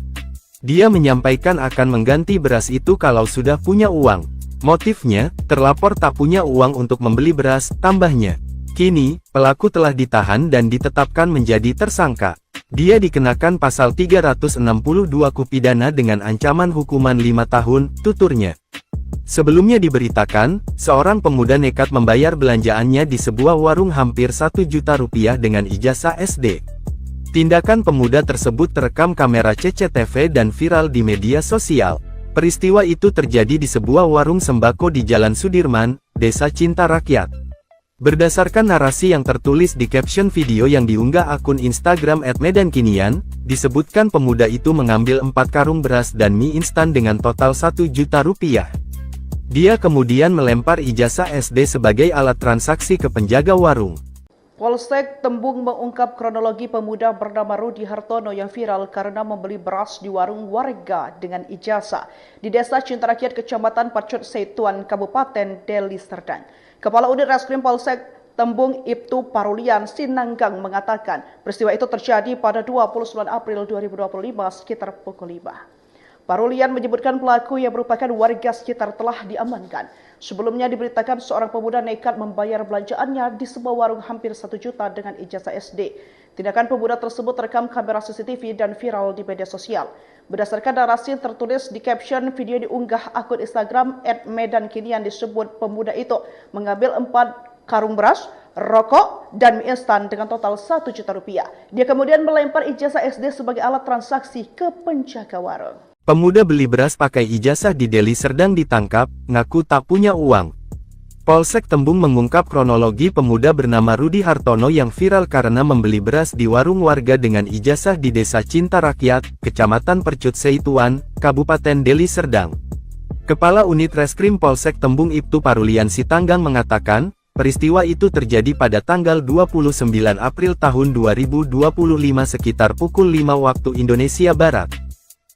Dia menyampaikan akan mengganti beras itu kalau sudah punya uang. Motifnya, terlapor tak punya uang untuk membeli beras, tambahnya. Kini, pelaku telah ditahan dan ditetapkan menjadi tersangka. Dia dikenakan pasal 362 KUH pidana dengan ancaman hukuman 5 tahun, tuturnya. Sebelumnya diberitakan, seorang pemuda nekat membayar belanjaannya di sebuah warung hampir 1 juta rupiah dengan ijazah SD. Tindakan pemuda tersebut terekam kamera CCTV dan viral di media sosial. Peristiwa itu terjadi di sebuah warung sembako di Jalan Sudirman, Desa Cintarakyat. Berdasarkan narasi yang tertulis di caption video yang diunggah akun Instagram @medankinian, disebutkan pemuda itu mengambil 4 karung beras dan mie instan dengan total 1 juta rupiah. Dia kemudian melempar ijazah SD sebagai alat transaksi ke penjaga warung. Polsek Tembung mengungkap kronologi pemuda bernama Rudi Hartono yang viral karena membeli beras di warung warga dengan ijazah di Desa Cintarakyat, Kecamatan Pacut Seituan, Kabupaten Deli Serdang. Kepala Unit Reskrim Polsek Tembung Ibtu Parulian Sinanggang mengatakan peristiwa itu terjadi pada 29 April 2025 sekitar pukul 5. Parulian menyebutkan pelaku yang merupakan warga sekitar telah diamankan. Sebelumnya diberitakan seorang pemuda nekat membayar belanjaannya di sebuah warung hampir 1 juta dengan ijazah SD. Tindakan pemuda tersebut terekam kamera CCTV dan viral di media sosial. Berdasarkan narasi yang tertulis di caption video diunggah akun Instagram @medankini yang disebut pemuda itu mengambil 4 karung beras, rokok, dan mie instan dengan total 1 juta rupiah. Dia kemudian melempar ijazah SD sebagai alat transaksi ke penjaga warung. Pemuda beli beras pakai ijazah di Deli Serdang ditangkap, ngaku tak punya uang. Polsek Tembung mengungkap kronologi pemuda bernama Rudi Hartono yang viral karena membeli beras di warung warga dengan ijazah di Desa Cintarakyat, Kecamatan Percut Seituan, Kabupaten Deli Serdang. Kepala Unit Reskrim Polsek Tembung Ibtu Parulian Sinanggang mengatakan, peristiwa itu terjadi pada tanggal 29 April tahun 2025 sekitar pukul 5 waktu Indonesia Barat.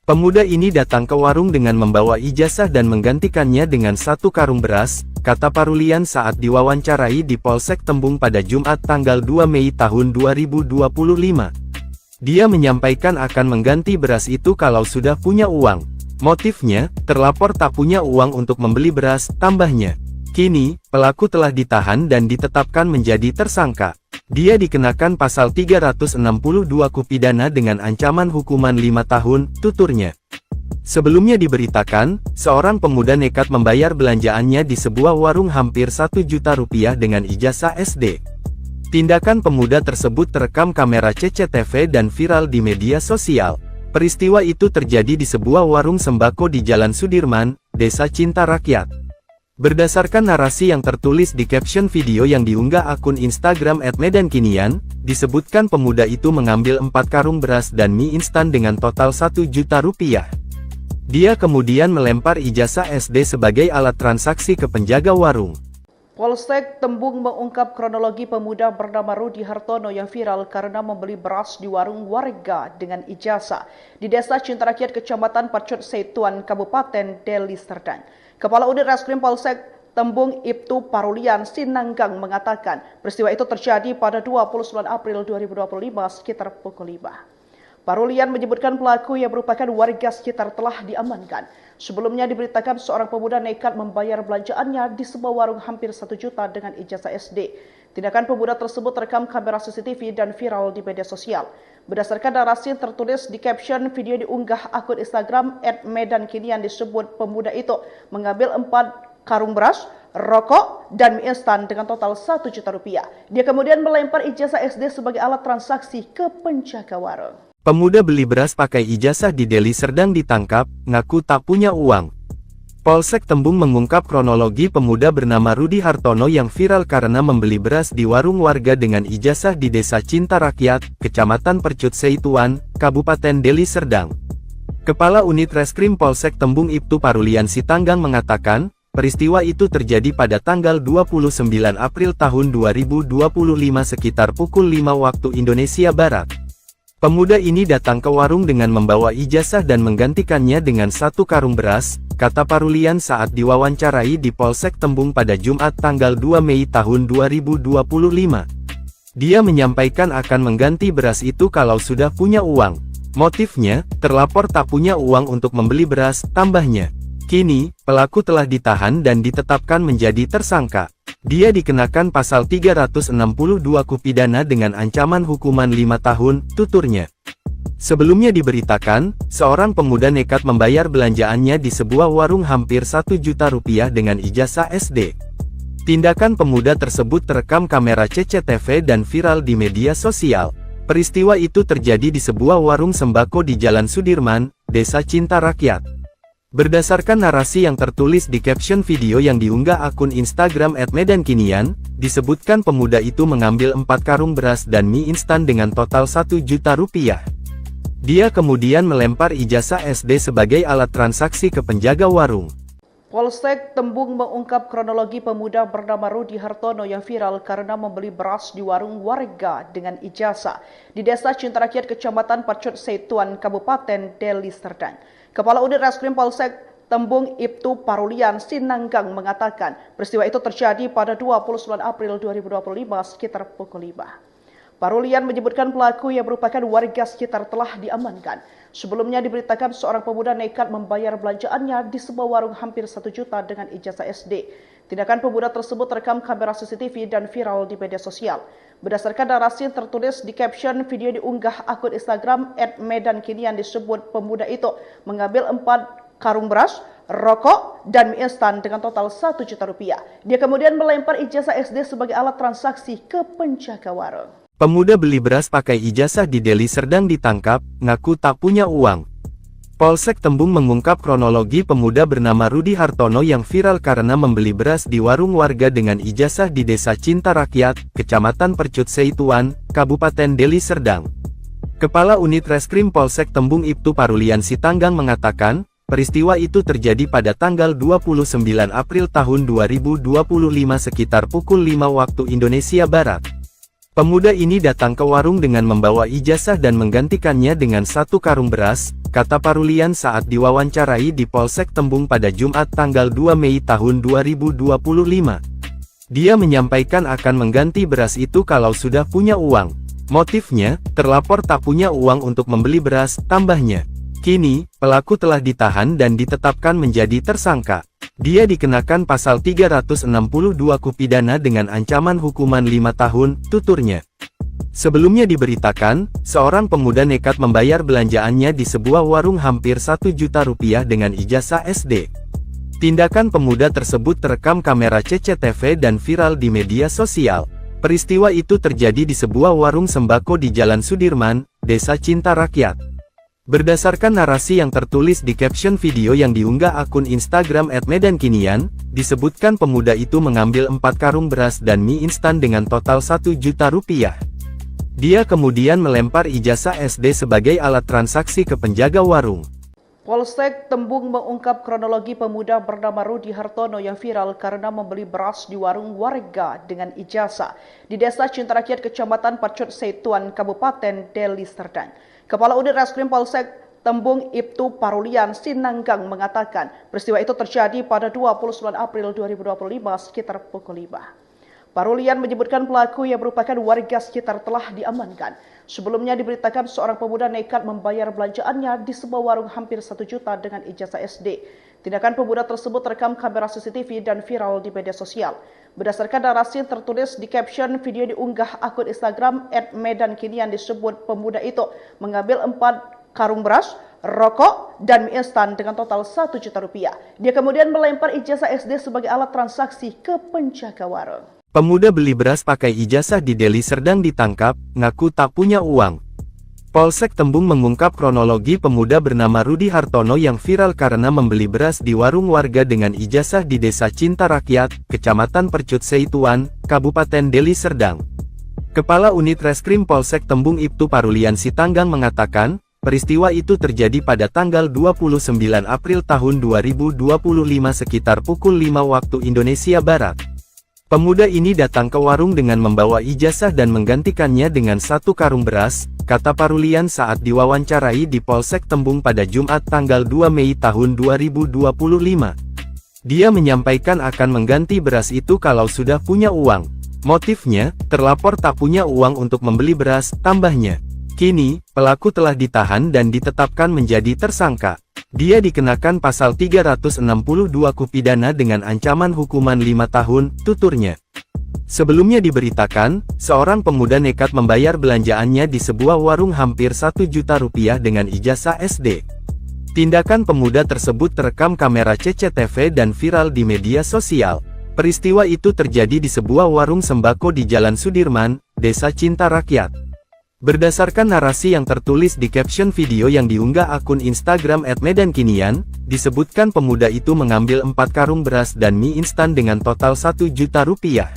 Pemuda ini datang ke warung dengan membawa ijazah dan menggantikannya dengan 1 karung beras, kata Parulian saat diwawancarai di Polsek Tembung pada Jumat tanggal 2 Mei tahun 2025. Dia menyampaikan akan mengganti beras itu kalau sudah punya uang. Motifnya, terlapor tak punya uang untuk membeli beras, tambahnya. Kini, pelaku telah ditahan dan ditetapkan menjadi tersangka. Dia dikenakan pasal 362 KUH pidana dengan ancaman hukuman 5 tahun, tuturnya. Sebelumnya diberitakan, seorang pemuda nekat membayar belanjaannya di sebuah warung hampir 1 juta rupiah dengan ijazah SD. Tindakan pemuda tersebut terekam kamera CCTV dan viral di media sosial. Peristiwa itu terjadi di sebuah warung sembako di Jalan Sudirman, Desa Cintarakyat. Berdasarkan narasi yang tertulis di caption video yang diunggah akun Instagram @medankinian, disebutkan pemuda itu mengambil 4 karung beras dan mie instan dengan total 1 juta rupiah. Dia kemudian melempar ijazah SD sebagai alat transaksi ke penjaga warung. Polsek Tembung mengungkap kronologi pemuda bernama Rudi Hartono yang viral karena membeli beras di warung warga dengan ijazah di Desa Cintarakyat, Kecamatan Pacut Seituan, Kabupaten Deli Serdang. Kepala Unit Reskrim Polsek Tembung Ibtu Parulian Sinanggang mengatakan peristiwa itu terjadi pada 29 April 2025 sekitar pukul 5. Parulian menyebutkan pelaku yang merupakan warga sekitar telah diamankan. Sebelumnya diberitakan seorang pemuda nekat membayar belanjaannya di sebuah warung hampir 1 juta dengan ijazah SD. Tindakan pemuda tersebut terekam kamera CCTV dan viral di media sosial. Berdasarkan narasi yang tertulis di caption video diunggah akun Instagram @medankini yang disebut pemuda itu mengambil 4 karung beras, rokok, dan mie instan dengan total 1 juta rupiah. Dia kemudian melempar ijazah SD sebagai alat transaksi ke penjaga warung. Pemuda beli beras pakai ijazah di Deli Serdang ditangkap, ngaku tak punya uang. Polsek Tembung mengungkap kronologi pemuda bernama Rudi Hartono yang viral karena membeli beras di warung warga dengan ijazah di Desa Cintarakyat, Kecamatan Percut Seituan, Kabupaten Deli Serdang. Kepala Unit Reskrim Polsek Tembung Ibtu Parulian Sinanggang mengatakan, peristiwa itu terjadi pada tanggal 29 April tahun 2025 sekitar pukul 5 waktu Indonesia Barat. Pemuda ini datang ke warung dengan membawa ijazah dan menggantikannya dengan 1 karung beras, kata Parulian saat diwawancarai di Polsek Tembung pada Jumat tanggal 2 Mei tahun 2025. Dia menyampaikan akan mengganti beras itu kalau sudah punya uang. Motifnya, terlapor tak punya uang untuk membeli beras, tambahnya. Kini, pelaku telah ditahan dan ditetapkan menjadi tersangka. Dia dikenakan pasal 362 KUH pidana dengan ancaman hukuman 5 tahun, tuturnya. Sebelumnya diberitakan, seorang pemuda nekat membayar belanjaannya di sebuah warung hampir 1 juta rupiah dengan ijazah SD. Tindakan pemuda tersebut terekam kamera CCTV dan viral di media sosial. Peristiwa itu terjadi di sebuah warung sembako di Jalan Sudirman, Desa Cintarakyat. Berdasarkan narasi yang tertulis di caption video yang diunggah akun Instagram @medankinian, disebutkan pemuda itu mengambil 4 karung beras dan mie instan dengan total 1 juta rupiah. Dia kemudian melempar ijazah SD sebagai alat transaksi ke penjaga warung. Polsek Tembung mengungkap kronologi pemuda bernama Rudi Hartono yang viral karena membeli beras di warung warga dengan ijazah di Desa Cinta Rakyat, Kecamatan Pacut Setuan, Kabupaten Deli Serdang. Kepala Unit Reskrim Polsek Tembung Ibtu Parulian Sinanggang mengatakan peristiwa itu terjadi pada 29 April 2025 sekitar pukul 5. Parulian menyebutkan pelaku yang merupakan warga sekitar telah diamankan. Sebelumnya diberitakan seorang pemuda nekat membayar belanjaannya di sebuah warung hampir 1 juta dengan ijazah SD. Tindakan pemuda tersebut terekam kamera CCTV dan viral di media sosial. Berdasarkan narasi yang tertulis di caption video diunggah akun Instagram @medankini yang disebut pemuda itu mengambil 4 karung beras, rokok, dan mie instan dengan total 1 juta rupiah. Dia kemudian melempar ijazah SD sebagai alat transaksi ke penjaga warung. Pemuda beli beras pakai ijazah di Deli Serdang ditangkap, ngaku tak punya uang. Polsek Tembung mengungkap kronologi pemuda bernama Rudi Hartono yang viral karena membeli beras di warung warga dengan ijazah di Desa Cinta Rakyat, Kecamatan Percut Setuan, Kabupaten Deli Serdang. Kepala Unit Reskrim Polsek Tembung Ibtu Parulian Sinanggang mengatakan, peristiwa itu terjadi pada tanggal 29 April tahun 2025 sekitar pukul 5 waktu Indonesia Barat. Pemuda ini datang ke warung dengan membawa ijazah dan menggantikannya dengan 1 karung beras, kata Parulian saat diwawancarai di Polsek Tembung pada Jumat tanggal 2 Mei tahun 2025. Dia menyampaikan akan mengganti beras itu kalau sudah punya uang. Motifnya, terlapor tak punya uang untuk membeli beras, tambahnya. Kini, pelaku telah ditahan dan ditetapkan menjadi tersangka. Dia dikenakan pasal 362 KUH pidana dengan ancaman hukuman 5 tahun, tuturnya. Sebelumnya diberitakan, seorang pemuda nekat membayar belanjaannya di sebuah warung hampir 1 juta rupiah dengan ijazah SD. Tindakan pemuda tersebut terekam kamera CCTV dan viral di media sosial. Peristiwa itu terjadi di sebuah warung sembako di Jalan Sudirman, Desa Cinta Rakyat. Berdasarkan narasi yang tertulis di caption video yang diunggah akun Instagram @medankinian, disebutkan pemuda itu mengambil 4 karung beras dan mie instan dengan total 1 juta rupiah. Dia kemudian melempar ijazah SD sebagai alat transaksi ke penjaga warung. Polsek Tembung mengungkap kronologi pemuda bernama Rudi Hartono yang viral karena membeli beras di warung warga dengan ijazah di Desa Cinta Rakyat, Kecamatan Pacut Setuan, Kabupaten Deli Serdang. Kepala Unit Reskrim Polsek Tembung Ibtu Parulian Sinanggang mengatakan peristiwa itu terjadi pada 29 April 2025 sekitar pukul 5. Parulian menyebutkan pelaku yang merupakan warga sekitar telah diamankan. Sebelumnya diberitakan seorang pemuda nekat membayar belanjaannya di sebuah warung hampir 1 juta dengan ijazah SD. Tindakan pemuda tersebut terekam kamera CCTV dan viral di media sosial. Berdasarkan narasi yang tertulis di caption video diunggah akun Instagram @medankini yang disebut pemuda itu mengambil 4 karung beras, rokok, dan mie instan dengan total 1 juta rupiah. Dia kemudian melempar ijazah SD sebagai alat transaksi ke penjaga warung. Pemuda beli beras pakai ijazah di Deli Serdang ditangkap, ngaku tak punya uang. Polsek Tembung mengungkap kronologi pemuda bernama Rudi Hartono yang viral karena membeli beras di warung warga dengan ijazah di Desa Cinta Rakyat, Kecamatan Percut Setuan, Kabupaten Deli Serdang. Kepala Unit Reskrim Polsek Tembung Ibtu Parulian Sinanggang mengatakan, peristiwa itu terjadi pada tanggal 29 April tahun 2025 sekitar pukul 5 waktu Indonesia Barat. Pemuda ini datang ke warung dengan membawa ijazah dan menggantikannya dengan 1 karung beras, kata Parulian saat diwawancarai di Polsek Tembung pada Jumat tanggal 2 Mei tahun 2025. Dia menyampaikan akan mengganti beras itu kalau sudah punya uang. Motifnya, terlapor tak punya uang untuk membeli beras, tambahnya. Kini, pelaku telah ditahan dan ditetapkan menjadi tersangka. Dia dikenakan pasal 362 KUH pidana dengan ancaman hukuman 5 tahun, tuturnya. Sebelumnya diberitakan, seorang pemuda nekat membayar belanjaannya di sebuah warung hampir 1 juta rupiah dengan ijazah SD. Tindakan pemuda tersebut terekam kamera CCTV dan viral di media sosial. Peristiwa itu terjadi di sebuah warung sembako di Jalan Sudirman, Desa Cinta Rakyat. Berdasarkan narasi yang tertulis di caption video yang diunggah akun Instagram @medankinian, disebutkan pemuda itu mengambil 4 karung beras dan mie instan dengan total 1 juta rupiah.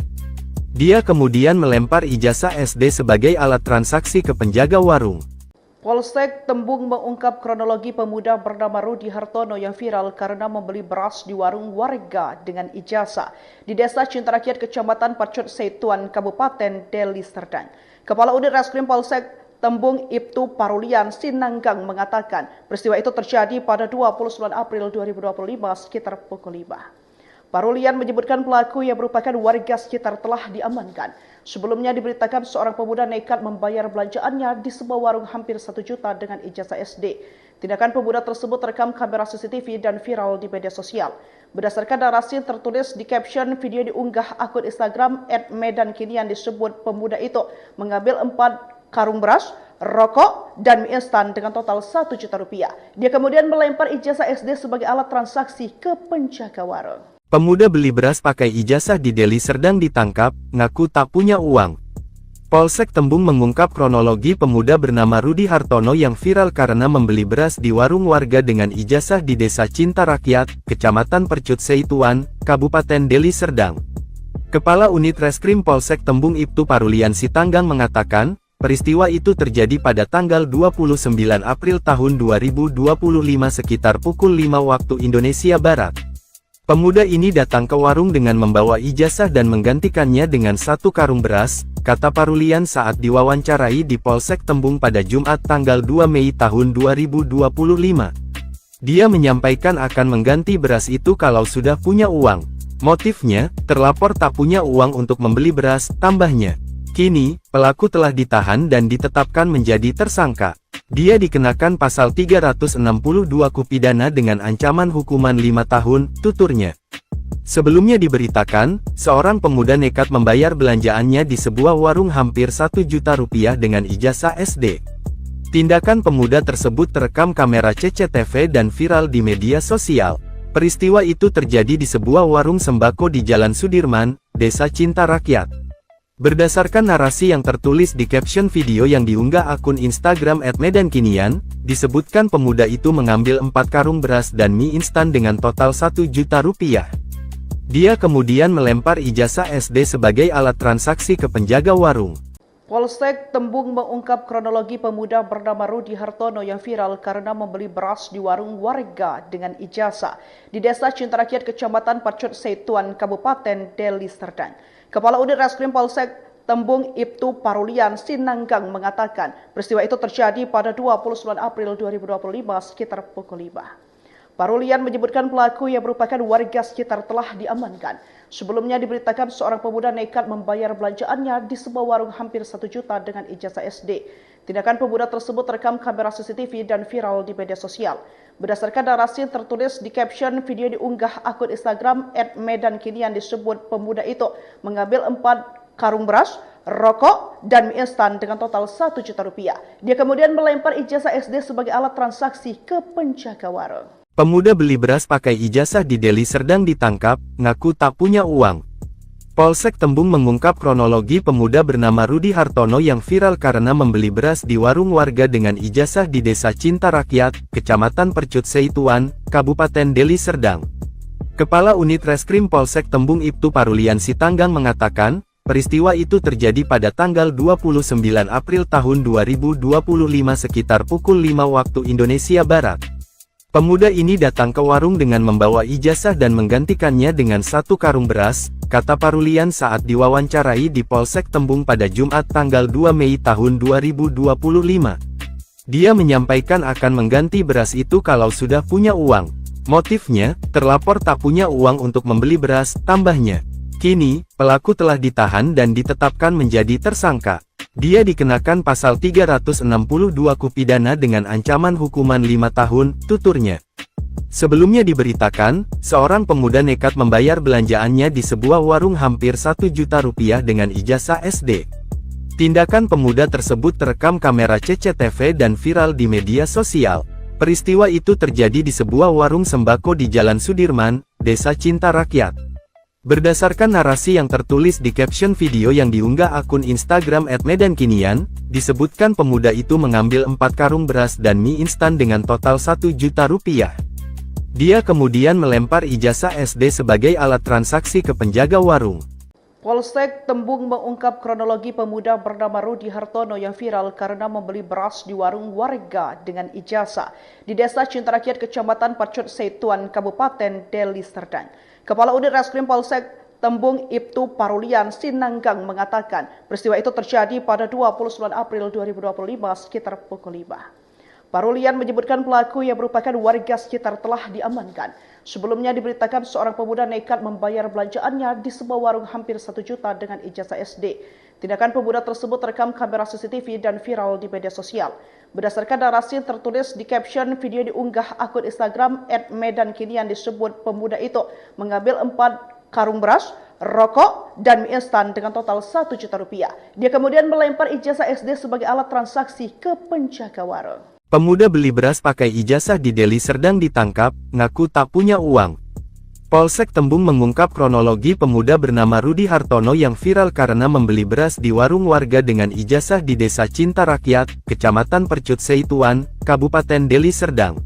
Dia kemudian melempar ijazah SD sebagai alat transaksi ke penjaga warung. Polsek Tembung mengungkap kronologi pemuda bernama Rudi Hartono yang viral karena membeli beras di warung warga dengan ijazah di Desa Cinta Rakyat, Kecamatan Pacut Setuan, Kabupaten Deli Serdang. Kepala Unit Reskrim Polsek Tembung Ibtu Parulian Sinanggang mengatakan peristiwa itu terjadi pada 29 April 2025 sekitar pukul 5. Parulian menyebutkan pelaku yang merupakan warga sekitar telah diamankan. Sebelumnya diberitakan seorang pemuda nekat membayar belanjaannya di sebuah warung hampir 1 juta dengan ijazah SD. Tindakan pemuda tersebut terekam kamera CCTV dan viral di media sosial. Berdasarkan narasi yang tertulis di caption video diunggah akun Instagram @medankinian disebut pemuda itu mengambil 4 karung beras, rokok, dan mie instan dengan total 1 juta rupiah. Dia kemudian melempar ijazah SD sebagai alat transaksi ke penjaga warung. Pemuda beli beras pakai ijazah di Deli Serdang ditangkap, ngaku tak punya uang. Polsek Tembung mengungkap kronologi pemuda bernama Rudi Hartono yang viral karena membeli beras di warung warga dengan ijazah di Desa Cinta Rakyat, Kecamatan Percut Setuan, Kabupaten Deli Serdang. Kepala Unit Reskrim Polsek Tembung Ibtu Parulian Sinanggang mengatakan, peristiwa itu terjadi pada tanggal 29 April tahun 2025 sekitar pukul 5 waktu Indonesia Barat. Pemuda ini datang ke warung dengan membawa ijazah dan menggantikannya dengan 1 karung beras, kata Parulian saat diwawancarai di Polsek Tembung pada Jumat tanggal 2 Mei tahun 2025. Dia menyampaikan akan mengganti beras itu kalau sudah punya uang. Motifnya, terlapor tak punya uang untuk membeli beras, tambahnya. Kini, pelaku telah ditahan dan ditetapkan menjadi tersangka. Dia dikenakan pasal 362 KUH pidana dengan ancaman hukuman 5 tahun, tuturnya. Sebelumnya diberitakan, seorang pemuda nekat membayar belanjaannya di sebuah warung hampir 1 juta rupiah dengan ijazah SD. Tindakan pemuda tersebut terekam kamera CCTV dan viral di media sosial. Peristiwa itu terjadi di sebuah warung sembako di Jalan Sudirman, Desa Cinta Rakyat. Berdasarkan narasi yang tertulis di caption video yang diunggah akun Instagram @medankinian, disebutkan pemuda itu mengambil 4 karung beras dan mie instan dengan total 1 juta rupiah. Dia kemudian melempar ijazah SD sebagai alat transaksi ke penjaga warung. Polsek Tembung mengungkap kronologi pemuda bernama Rudi Hartono yang viral karena membeli beras di warung warga dengan ijazah di Desa Cinta Rakyat, Kecamatan Pacut Setuan, Kabupaten Deli Serdang. Kepala Unit Reskrim Polsek Tembung Ibtu Parulian Sinanggang mengatakan peristiwa itu terjadi pada 29 April 2025 sekitar pukul 5. Parulian menyebutkan pelaku yang merupakan warga sekitar telah diamankan. Sebelumnya diberitakan seorang pemuda nekat membayar belanjaannya di sebuah warung hampir 1 juta dengan ijazah SD. Tindakan pemuda tersebut terekam kamera CCTV dan viral di media sosial. Berdasarkan narasi yang tertulis di caption video diunggah akun Instagram @medankinian disebut pemuda itu mengambil 4 karung beras, rokok, dan mie instan dengan total 1 juta rupiah. Dia kemudian melempar ijazah SD sebagai alat transaksi ke penjaga warung. Pemuda beli beras pakai ijazah di Deli Serdang ditangkap, ngaku tak punya uang. Polsek Tembung mengungkap kronologi pemuda bernama Rudi Hartono yang viral karena membeli beras di warung warga dengan ijazah di Desa Cinta Rakyat, Kecamatan Percut Setuan, Kabupaten Deli Serdang. Kepala Unit Reskrim Polsek Tembung Ibtu Parulian Sinanggang mengatakan, peristiwa itu terjadi pada tanggal 29 April tahun 2025 sekitar pukul 5 waktu Indonesia Barat. Pemuda ini datang ke warung dengan membawa ijazah dan menggantikannya dengan 1 karung beras, kata Parulian saat diwawancarai di Polsek Tembung pada Jumat tanggal 2 Mei tahun 2025. Dia menyampaikan akan mengganti beras itu kalau sudah punya uang. Motifnya, terlapor tak punya uang untuk membeli beras, tambahnya. Kini, pelaku telah ditahan dan ditetapkan menjadi tersangka. Dia dikenakan pasal 362 KUH pidana dengan ancaman hukuman 5 tahun, tuturnya. Sebelumnya diberitakan, seorang pemuda nekat membayar belanjaannya di sebuah warung hampir 1 juta rupiah dengan ijazah SD. Tindakan pemuda tersebut terekam kamera CCTV dan viral di media sosial. Peristiwa itu terjadi di sebuah warung sembako di Jalan Sudirman, Desa Cinta Rakyat. Berdasarkan narasi yang tertulis di caption video yang diunggah akun Instagram @medankinian, disebutkan pemuda itu mengambil 4 karung beras dan mie instan dengan total 1 juta rupiah. Dia kemudian melempar ijazah SD sebagai alat transaksi ke penjaga warung. Polsek Tembung mengungkap kronologi pemuda bernama Rudi Hartono yang viral karena membeli beras di warung warga dengan ijazah di Desa Cinta Rakyat, Kecamatan Pacut Setuan, Kabupaten Deli Serdang. Kepala Unit Reskrim Polsek Tembung Ibtu Parulian Sinanggang mengatakan peristiwa itu terjadi pada 29 April 2025 sekitar pukul 5. Parulian menyebutkan pelaku yang merupakan warga sekitar telah diamankan. Sebelumnya diberitakan seorang pemuda nekat membayar belanjaannya di sebuah warung hampir 1 juta dengan ijazah SD. Tindakan pemuda tersebut terekam kamera CCTV dan viral di media sosial. Berdasarkan narasi yang tertulis di caption video diunggah akun Instagram @medankinian disebut pemuda itu mengambil 4 karung beras, rokok, dan mie instan dengan total 1 juta rupiah. Dia kemudian melempar ijazah SD sebagai alat transaksi ke penjaga warung. Pemuda beli beras pakai ijazah di Deli Serdang ditangkap, ngaku tak punya uang. Polsek Tembung mengungkap kronologi pemuda bernama Rudi Hartono yang viral karena membeli beras di warung warga dengan ijazah di Desa Cinta Rakyat, Kecamatan Percut Setuan, Kabupaten Deli Serdang.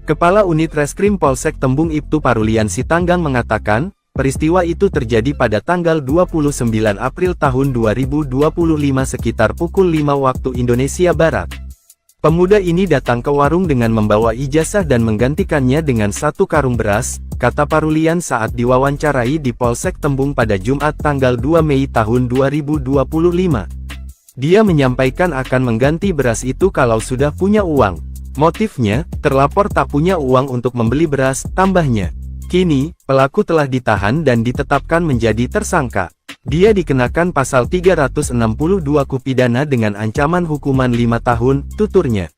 Kepala Unit Reskrim Polsek Tembung Ibtu Parulian Sinanggang mengatakan, peristiwa itu terjadi pada tanggal 29 April tahun 2025 sekitar pukul 5 waktu Indonesia Barat. Pemuda ini datang ke warung dengan membawa ijazah dan menggantikannya dengan 1 karung beras, kata Parulian saat diwawancarai di Polsek Tembung pada Jumat tanggal 2 Mei tahun 2025. Dia menyampaikan akan mengganti beras itu kalau sudah punya uang. Motifnya, terlapor tak punya uang untuk membeli beras, tambahnya. Kini, pelaku telah ditahan dan ditetapkan menjadi tersangka. Dia dikenakan pasal 362 KUH pidana dengan ancaman hukuman 5 tahun, tuturnya.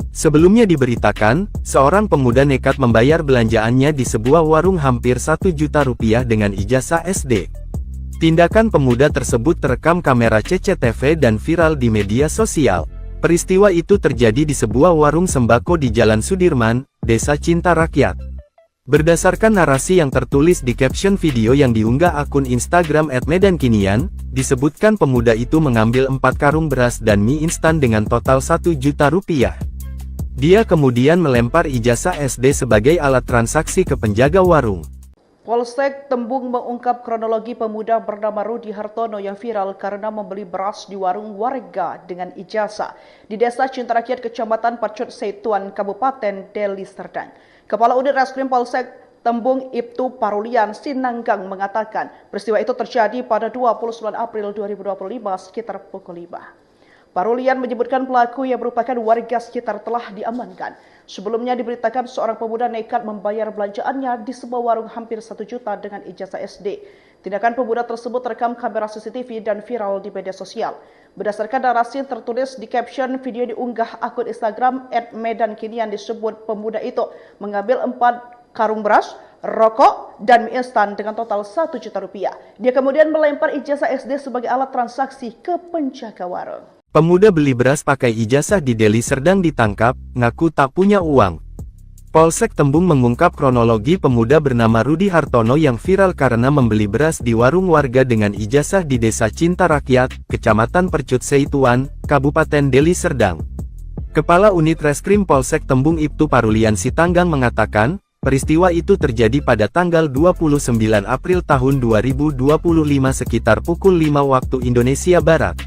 Sebelumnya diberitakan, seorang pemuda nekat membayar belanjaannya di sebuah warung hampir 1 juta rupiah dengan ijazah SD. Tindakan pemuda tersebut terekam kamera CCTV dan viral di media sosial. Peristiwa itu terjadi di sebuah warung sembako di Jalan Sudirman, Desa Cinta Rakyat. Berdasarkan narasi yang tertulis di caption video yang diunggah akun Instagram @medankinian, disebutkan pemuda itu mengambil 4 karung beras dan mie instan dengan total 1 juta rupiah. Dia kemudian melempar ijazah SD sebagai alat transaksi ke penjaga warung. Polsek Tembung mengungkap kronologi pemuda bernama Rudi Hartono yang viral karena membeli beras di warung warga dengan ijazah di Desa Cinta Rakyat, Kecamatan Pacut Setuan, Kabupaten Deli Serdang. Kepala Unit Reskrim Polsek Tembung Ibtu Parulian Sinanggang mengatakan peristiwa itu terjadi pada 29 April 2025 sekitar pukul 5. Parulian menyebutkan pelaku yang merupakan warga sekitar telah diamankan. Sebelumnya diberitakan seorang pemuda nekat membayar belanjaannya di sebuah warung hampir 1 juta dengan ijazah SD. Tindakan pemuda tersebut terekam kamera CCTV dan viral di media sosial. Berdasarkan narasi yang tertulis di caption video diunggah akun Instagram @medankinian disebut pemuda itu mengambil 4 karung beras, rokok, dan mie instan dengan total 1 juta rupiah. Dia kemudian melempar ijazah SD sebagai alat transaksi ke penjaga warung. Pemuda beli beras pakai ijazah di Deli Serdang ditangkap, ngaku tak punya uang. Polsek Tembung mengungkap kronologi pemuda bernama Rudi Hartono yang viral karena membeli beras di warung warga dengan ijazah di Desa Cinta Rakyat, Kecamatan Percut Setuan, Kabupaten Deli Serdang. Kepala Unit Reskrim Polsek Tembung Ibtu Parulian Sinanggang mengatakan, peristiwa itu terjadi pada tanggal 29 April tahun 2025 sekitar pukul 5 waktu Indonesia Barat.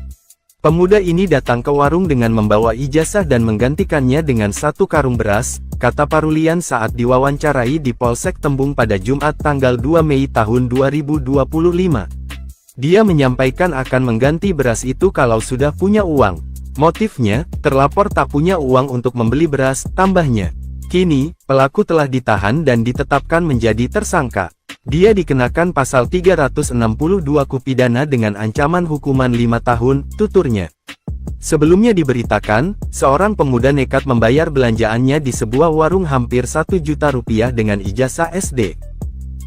Pemuda ini datang ke warung dengan membawa ijazah dan menggantikannya dengan 1 karung beras, kata Parulian saat diwawancarai di Polsek Tembung pada Jumat tanggal 2 Mei tahun 2025. Dia menyampaikan akan mengganti beras itu kalau sudah punya uang. Motifnya, terlapor tak punya uang untuk membeli beras, tambahnya. Kini, pelaku telah ditahan dan ditetapkan menjadi tersangka. Dia dikenakan pasal 362 KUH pidana dengan ancaman hukuman 5 tahun, tuturnya. Sebelumnya diberitakan, seorang pemuda nekat membayar belanjaannya di sebuah warung hampir 1 juta rupiah dengan ijazah SD.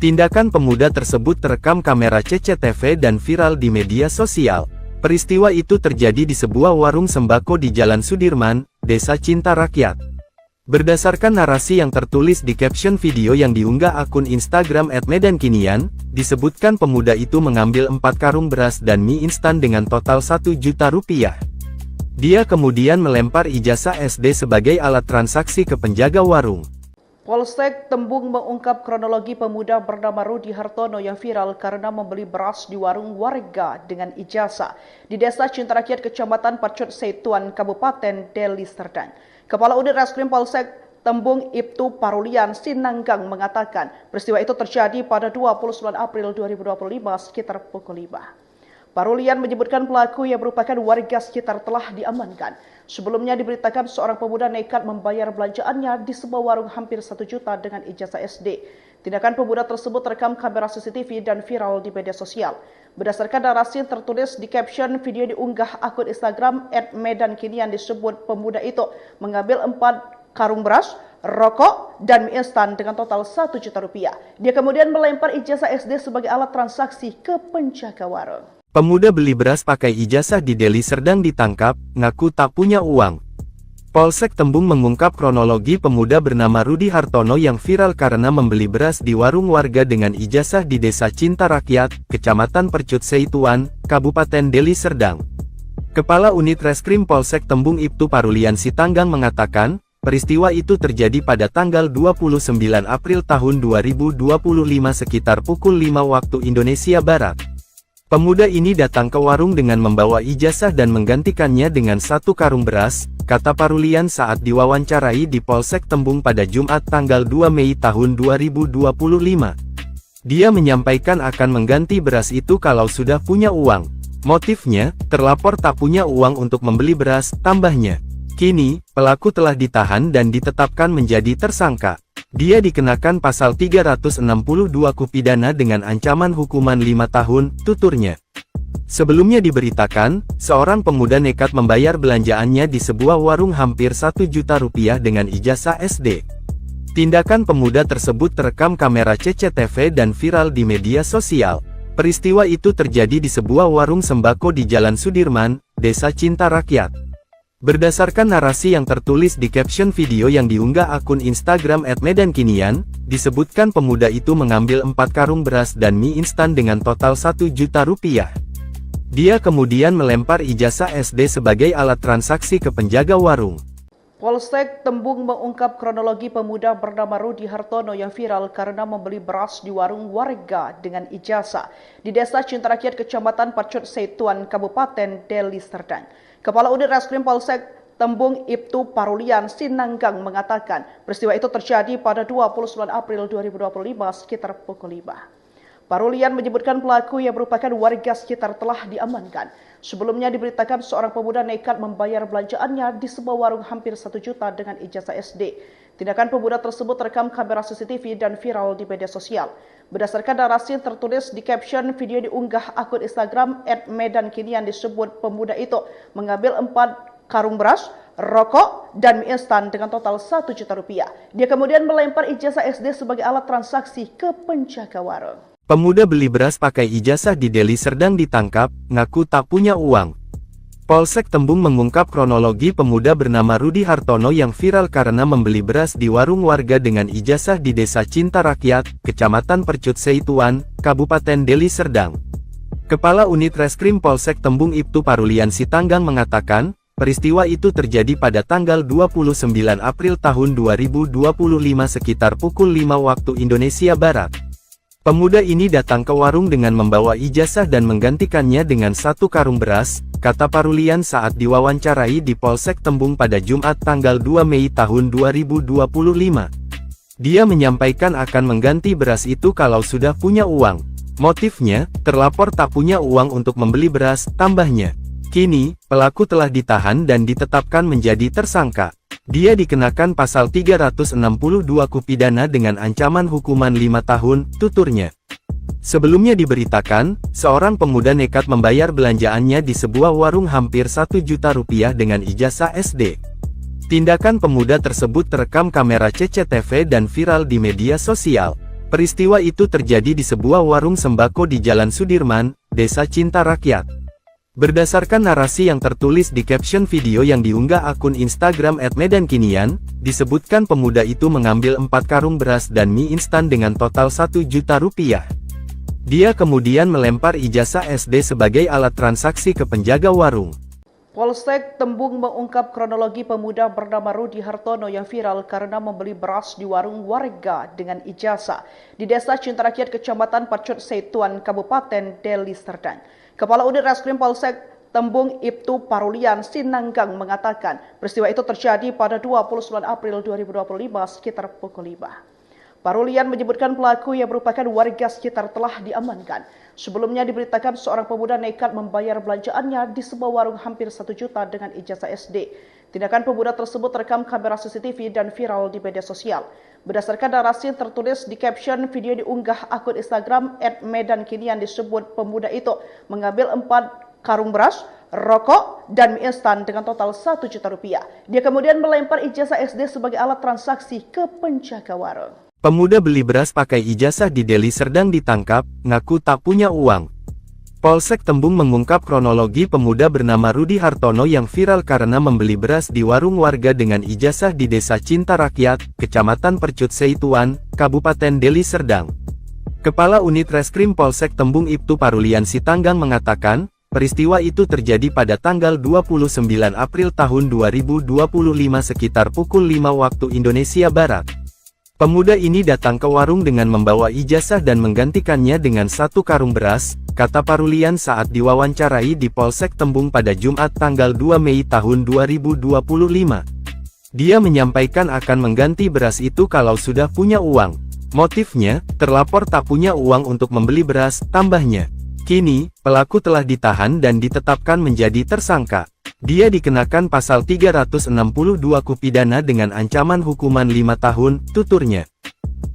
Tindakan pemuda tersebut terekam kamera CCTV dan viral di media sosial. Peristiwa itu terjadi di sebuah warung sembako di Jalan Sudirman, Desa Cinta Rakyat. Berdasarkan narasi yang tertulis di caption video yang diunggah akun Instagram @medankinian, disebutkan pemuda itu mengambil 4 karung beras dan mie instan dengan total 1 juta rupiah. Dia kemudian melempar ijazah SD sebagai alat transaksi ke penjaga warung. Polsek Tembung mengungkap kronologi pemuda bernama Rudi Hartono yang viral karena membeli beras di warung warga dengan ijazah di Desa Cinta Rakyat, Kecamatan Pacut Setuan, Kabupaten Deli Serdang. Kepala Unit Reskrim Polsek Tembung Ibtu Parulian Sinanggang mengatakan peristiwa itu terjadi pada 29 April 2025 sekitar pukul 5. Parulian menyebutkan pelaku yang merupakan warga sekitar telah diamankan. Sebelumnya diberitakan seorang pemuda nekat membayar belanjaannya di sebuah warung hampir 1 juta dengan ijazah SD. Tindakan pemuda tersebut terekam kamera CCTV dan viral di media sosial. Berdasarkan narasi yang tertulis di caption video diunggah akun Instagram @medankinian disebut pemuda itu mengambil 4 karung beras, rokok, dan mie instan dengan total 1 juta rupiah. Dia kemudian melempar ijazah SD sebagai alat transaksi ke penjaga warung. Pemuda beli beras pakai ijazah di Deli Serdang ditangkap, ngaku tak punya uang. Polsek Tembung mengungkap kronologi pemuda bernama Rudi Hartono yang viral karena membeli beras di warung warga dengan ijazah di Desa Cinta Rakyat, Kecamatan Percut Seituan, Kabupaten Deli Serdang. Kepala Unit Reskrim Polsek Tembung Ibtu Parulian Sitanggang mengatakan, peristiwa itu terjadi pada tanggal 29 April tahun 2025 sekitar pukul 5 waktu Indonesia Barat. Pemuda ini datang ke warung dengan membawa ijazah dan menggantikannya dengan 1 karung beras, kata Parulian saat diwawancarai di Polsek Tembung pada Jumat tanggal 2 Mei tahun 2025. Dia menyampaikan akan mengganti beras itu kalau sudah punya uang. Motifnya, terlapor tak punya uang untuk membeli beras, tambahnya. Kini, pelaku telah ditahan dan ditetapkan menjadi tersangka. Dia dikenakan pasal 362 KUH pidana dengan ancaman hukuman 5 tahun, tuturnya. Sebelumnya diberitakan, seorang pemuda nekat membayar belanjaannya di sebuah warung hampir 1 juta rupiah dengan ijazah SD. Tindakan pemuda tersebut terekam kamera CCTV dan viral di media sosial. Peristiwa itu terjadi di sebuah warung sembako di Jalan Sudirman, Desa Cinta Rakyat. Berdasarkan narasi yang tertulis di caption video yang diunggah akun Instagram @medankinian, disebutkan pemuda itu mengambil 4 karung beras dan mie instan dengan total 1 juta rupiah. Dia kemudian melempar ijazah SD sebagai alat transaksi ke penjaga warung. Polsek Tembung mengungkap kronologi pemuda bernama Rudi Hartono yang viral karena membeli beras di warung warga dengan ijazah di Desa Cinta Rakyat, Kecamatan Pacut Setuan, Kabupaten Deli Serdang. Kepala Unit Reskrim Polsek Tembung Ibtu Parulian Sinanggang mengatakan peristiwa itu terjadi pada 29 April 2025 sekitar pukul 5. Parulian menyebutkan pelaku yang merupakan warga sekitar telah diamankan. Sebelumnya diberitakan seorang pemuda nekat membayar belanjaannya di sebuah warung hampir 1 juta dengan ijazah SD. Tindakan pemuda tersebut terekam kamera CCTV dan viral di media sosial. Berdasarkan narasi yang tertulis di caption video diunggah akun Instagram @medankinian disebut pemuda itu mengambil 4 karung beras, rokok, dan mie instan dengan total 1 juta rupiah. Dia kemudian melempar ijazah SD sebagai alat transaksi ke penjaga warung. Pemuda beli beras pakai ijazah di Deli Serdang ditangkap, ngaku tak punya uang. Polsek Tembung mengungkap kronologi pemuda bernama Rudi Hartono yang viral karena membeli beras di warung warga dengan ijazah di Desa Cinta Rakyat, Kecamatan Percut Seituan, Kabupaten Deli Serdang. Kepala Unit Reskrim Polsek Tembung Ibtu Parulian Sitanggang mengatakan, peristiwa itu terjadi pada tanggal 29 April tahun 2025 sekitar pukul 5 waktu Indonesia Barat. Pemuda ini datang ke warung dengan membawa ijazah dan menggantikannya dengan 1 karung beras, kata Parulian saat diwawancarai di Polsek Tembung pada Jumat tanggal 2 Mei tahun 2025. Dia menyampaikan akan mengganti beras itu kalau sudah punya uang. Motifnya, terlapor tak punya uang untuk membeli beras, tambahnya. Kini, pelaku telah ditahan dan ditetapkan menjadi tersangka. Dia dikenakan pasal 362 KUH pidana dengan ancaman hukuman 5 tahun, tuturnya. Sebelumnya diberitakan, seorang pemuda nekat membayar belanjaannya di sebuah warung hampir 1 juta rupiah dengan ijazah SD. Tindakan pemuda tersebut terekam kamera CCTV dan viral di media sosial. Peristiwa itu terjadi di sebuah warung sembako di Jalan Sudirman, Desa Cinta Rakyat. Berdasarkan narasi yang tertulis di caption video yang diunggah akun Instagram @medankinian, disebutkan pemuda itu mengambil 4 karung beras dan mie instan dengan total 1 juta rupiah. Dia kemudian melempar ijazah SD sebagai alat transaksi ke penjaga warung. Polsek Tembung mengungkap kronologi pemuda bernama Rudi Hartono yang viral karena membeli beras di warung warga dengan ijazah di Desa Cinta Rakyat, Kecamatan Pacut Setuan, Kabupaten Deli Serdang. Kepala Unit Reskrim Polsek Tembung Ibtu Parulian Sinanggang mengatakan peristiwa itu terjadi pada 29 April 2025 sekitar pukul 5. Parulian menyebutkan pelaku yang merupakan warga sekitar telah diamankan. Sebelumnya diberitakan seorang pemuda nekat membayar belanjaannya di sebuah warung hampir 1 juta dengan ijazah SD. Tindakan pemuda tersebut terekam kamera CCTV dan viral di media sosial. Berdasarkan narasi tertulis di caption video diunggah akun Instagram @medankinian disebut pemuda itu mengambil 4 karung beras, rokok, dan mie instan dengan total 1 juta rupiah. Dia kemudian melempar ijazah SD sebagai alat transaksi ke penjaga warung. Pemuda beli beras pakai ijazah di Deli Serdang ditangkap, ngaku tak punya uang. Polsek Tembung mengungkap kronologi pemuda bernama Rudi Hartono yang viral karena membeli beras di warung warga dengan ijazah di Desa Cinta Rakyat, Kecamatan Percut Seituan, Kabupaten Deli Serdang. Kepala Unit Reskrim Polsek Tembung Ibtu Parulian Sinanggang mengatakan, peristiwa itu terjadi pada tanggal 29 April tahun 2025 sekitar pukul 5 waktu Indonesia Barat. Pemuda ini datang ke warung dengan membawa ijazah dan menggantikannya dengan 1 karung beras, kata Parulian saat diwawancarai di Polsek Tembung pada Jumat tanggal 2 Mei tahun 2025. Dia menyampaikan akan mengganti beras itu kalau sudah punya uang. Motifnya, terlapor tak punya uang untuk membeli beras, tambahnya. Kini, pelaku telah ditahan dan ditetapkan menjadi tersangka. Dia dikenakan pasal 362 KUH pidana dengan ancaman hukuman 5 tahun, tuturnya.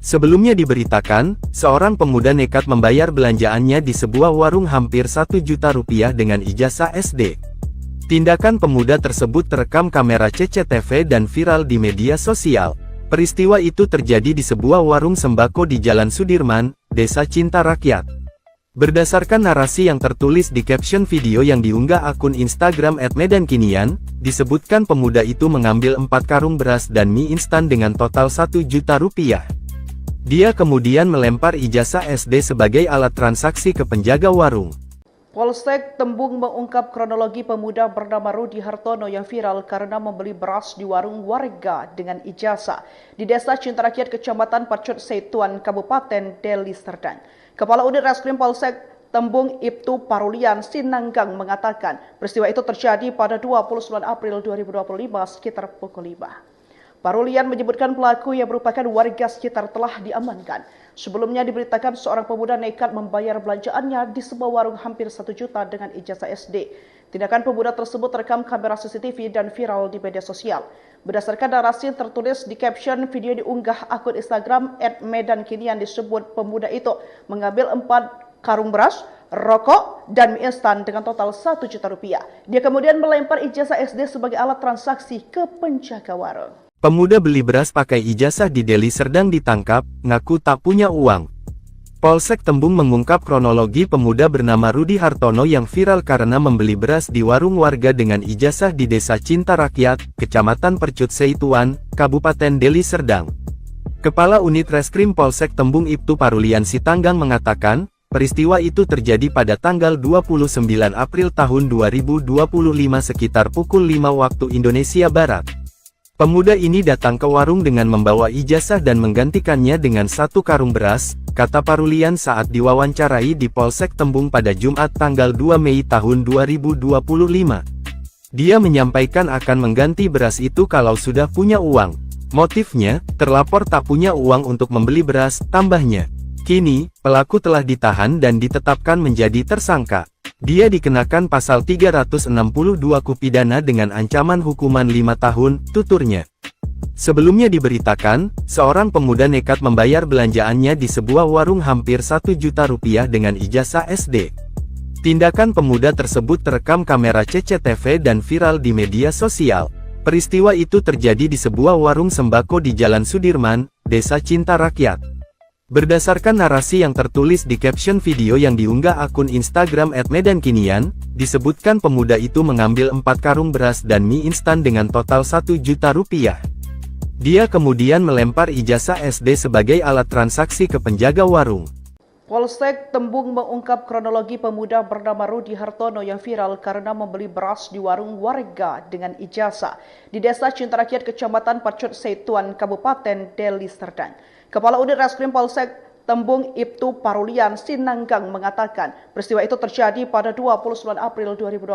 Sebelumnya diberitakan, seorang pemuda nekat membayar belanjaannya di sebuah warung hampir 1 juta rupiah dengan ijazah SD. Tindakan pemuda tersebut terekam kamera CCTV dan viral di media sosial. Peristiwa itu terjadi di sebuah warung sembako di Jalan Sudirman, Desa Cinta Rakyat. Berdasarkan narasi yang tertulis di caption video yang diunggah akun Instagram @medankinian, disebutkan pemuda itu mengambil 4 karung beras dan mie instan dengan total 1 juta rupiah. Dia kemudian melempar ijazah SD sebagai alat transaksi ke penjaga warung. Polsek Tembung mengungkap kronologi pemuda bernama Rudi Hartono yang viral karena membeli beras di warung warga dengan ijazah di Desa Cinta Rakyat, Kecamatan Pacut Setuan, Kabupaten Deli Serdang. Kepala Unit Reskrim Polsek Tembung Ibtu Parulian Sinanggang mengatakan peristiwa itu terjadi pada 29 April 2025 sekitar pukul 5. Parulian menyebutkan pelaku yang merupakan warga sekitar telah diamankan. Sebelumnya diberitakan seorang pemuda nekat membayar belanjaannya di sebuah warung hampir 1 juta dengan ijazah SD. Tindakan pemuda tersebut terekam kamera CCTV dan viral di media sosial. Berdasarkan narasi tertulis di caption video diunggah akun Instagram @medankinian disebut pemuda itu mengambil 4 karung beras, rokok, dan mie instan dengan total 1 juta rupiah. Dia kemudian melempar ijazah SD sebagai alat transaksi ke penjaga warung. Pemuda beli beras pakai ijazah di Deli Serdang ditangkap, ngaku tak punya uang. Polsek Tembung mengungkap kronologi pemuda bernama Rudi Hartono yang viral karena membeli beras di warung warga dengan ijazah di Desa Cinta Rakyat, Kecamatan Percut Seituan, Kabupaten Deli Serdang. Kepala Unit Reskrim Polsek Tembung Ibtu Parulian Sinanggang mengatakan, peristiwa itu terjadi pada tanggal 29 April tahun 2025 sekitar pukul 5 waktu Indonesia Barat. Pemuda ini datang ke warung dengan membawa ijazah dan menggantikannya dengan 1 karung beras, kata Parulian saat diwawancarai di Polsek Tembung pada Jumat tanggal 2 Mei tahun 2025. Dia menyampaikan akan mengganti beras itu kalau sudah punya uang. Motifnya, terlapor tak punya uang untuk membeli beras, tambahnya. Kini, pelaku telah ditahan dan ditetapkan menjadi tersangka. Dia dikenakan pasal 362 KUH pidana dengan ancaman hukuman 5 tahun, tuturnya. Sebelumnya diberitakan, seorang pemuda nekat membayar belanjaannya di sebuah warung hampir 1 juta rupiah dengan ijazah SD. Tindakan pemuda tersebut terekam kamera CCTV dan viral di media sosial. Peristiwa itu terjadi di sebuah warung sembako di Jalan Sudirman, Desa Cinta Rakyat. Berdasarkan narasi yang tertulis di caption video yang diunggah akun Instagram @medankinian, disebutkan pemuda itu mengambil 4 karung beras dan mie instan dengan total 1 juta rupiah. Dia kemudian melempar ijazah SD sebagai alat transaksi ke penjaga warung. Polsek Tembung mengungkap kronologi pemuda bernama Rudi Hartono yang viral karena membeli beras di warung warga dengan ijazah di Desa Cinta Rakyat, Kecamatan Pacut Setuan, Kabupaten Deli Serdang. Kepala Unit Reskrim Polsek Tembung Ibtu Parulian Sinanggang mengatakan peristiwa itu terjadi pada 29 April 2025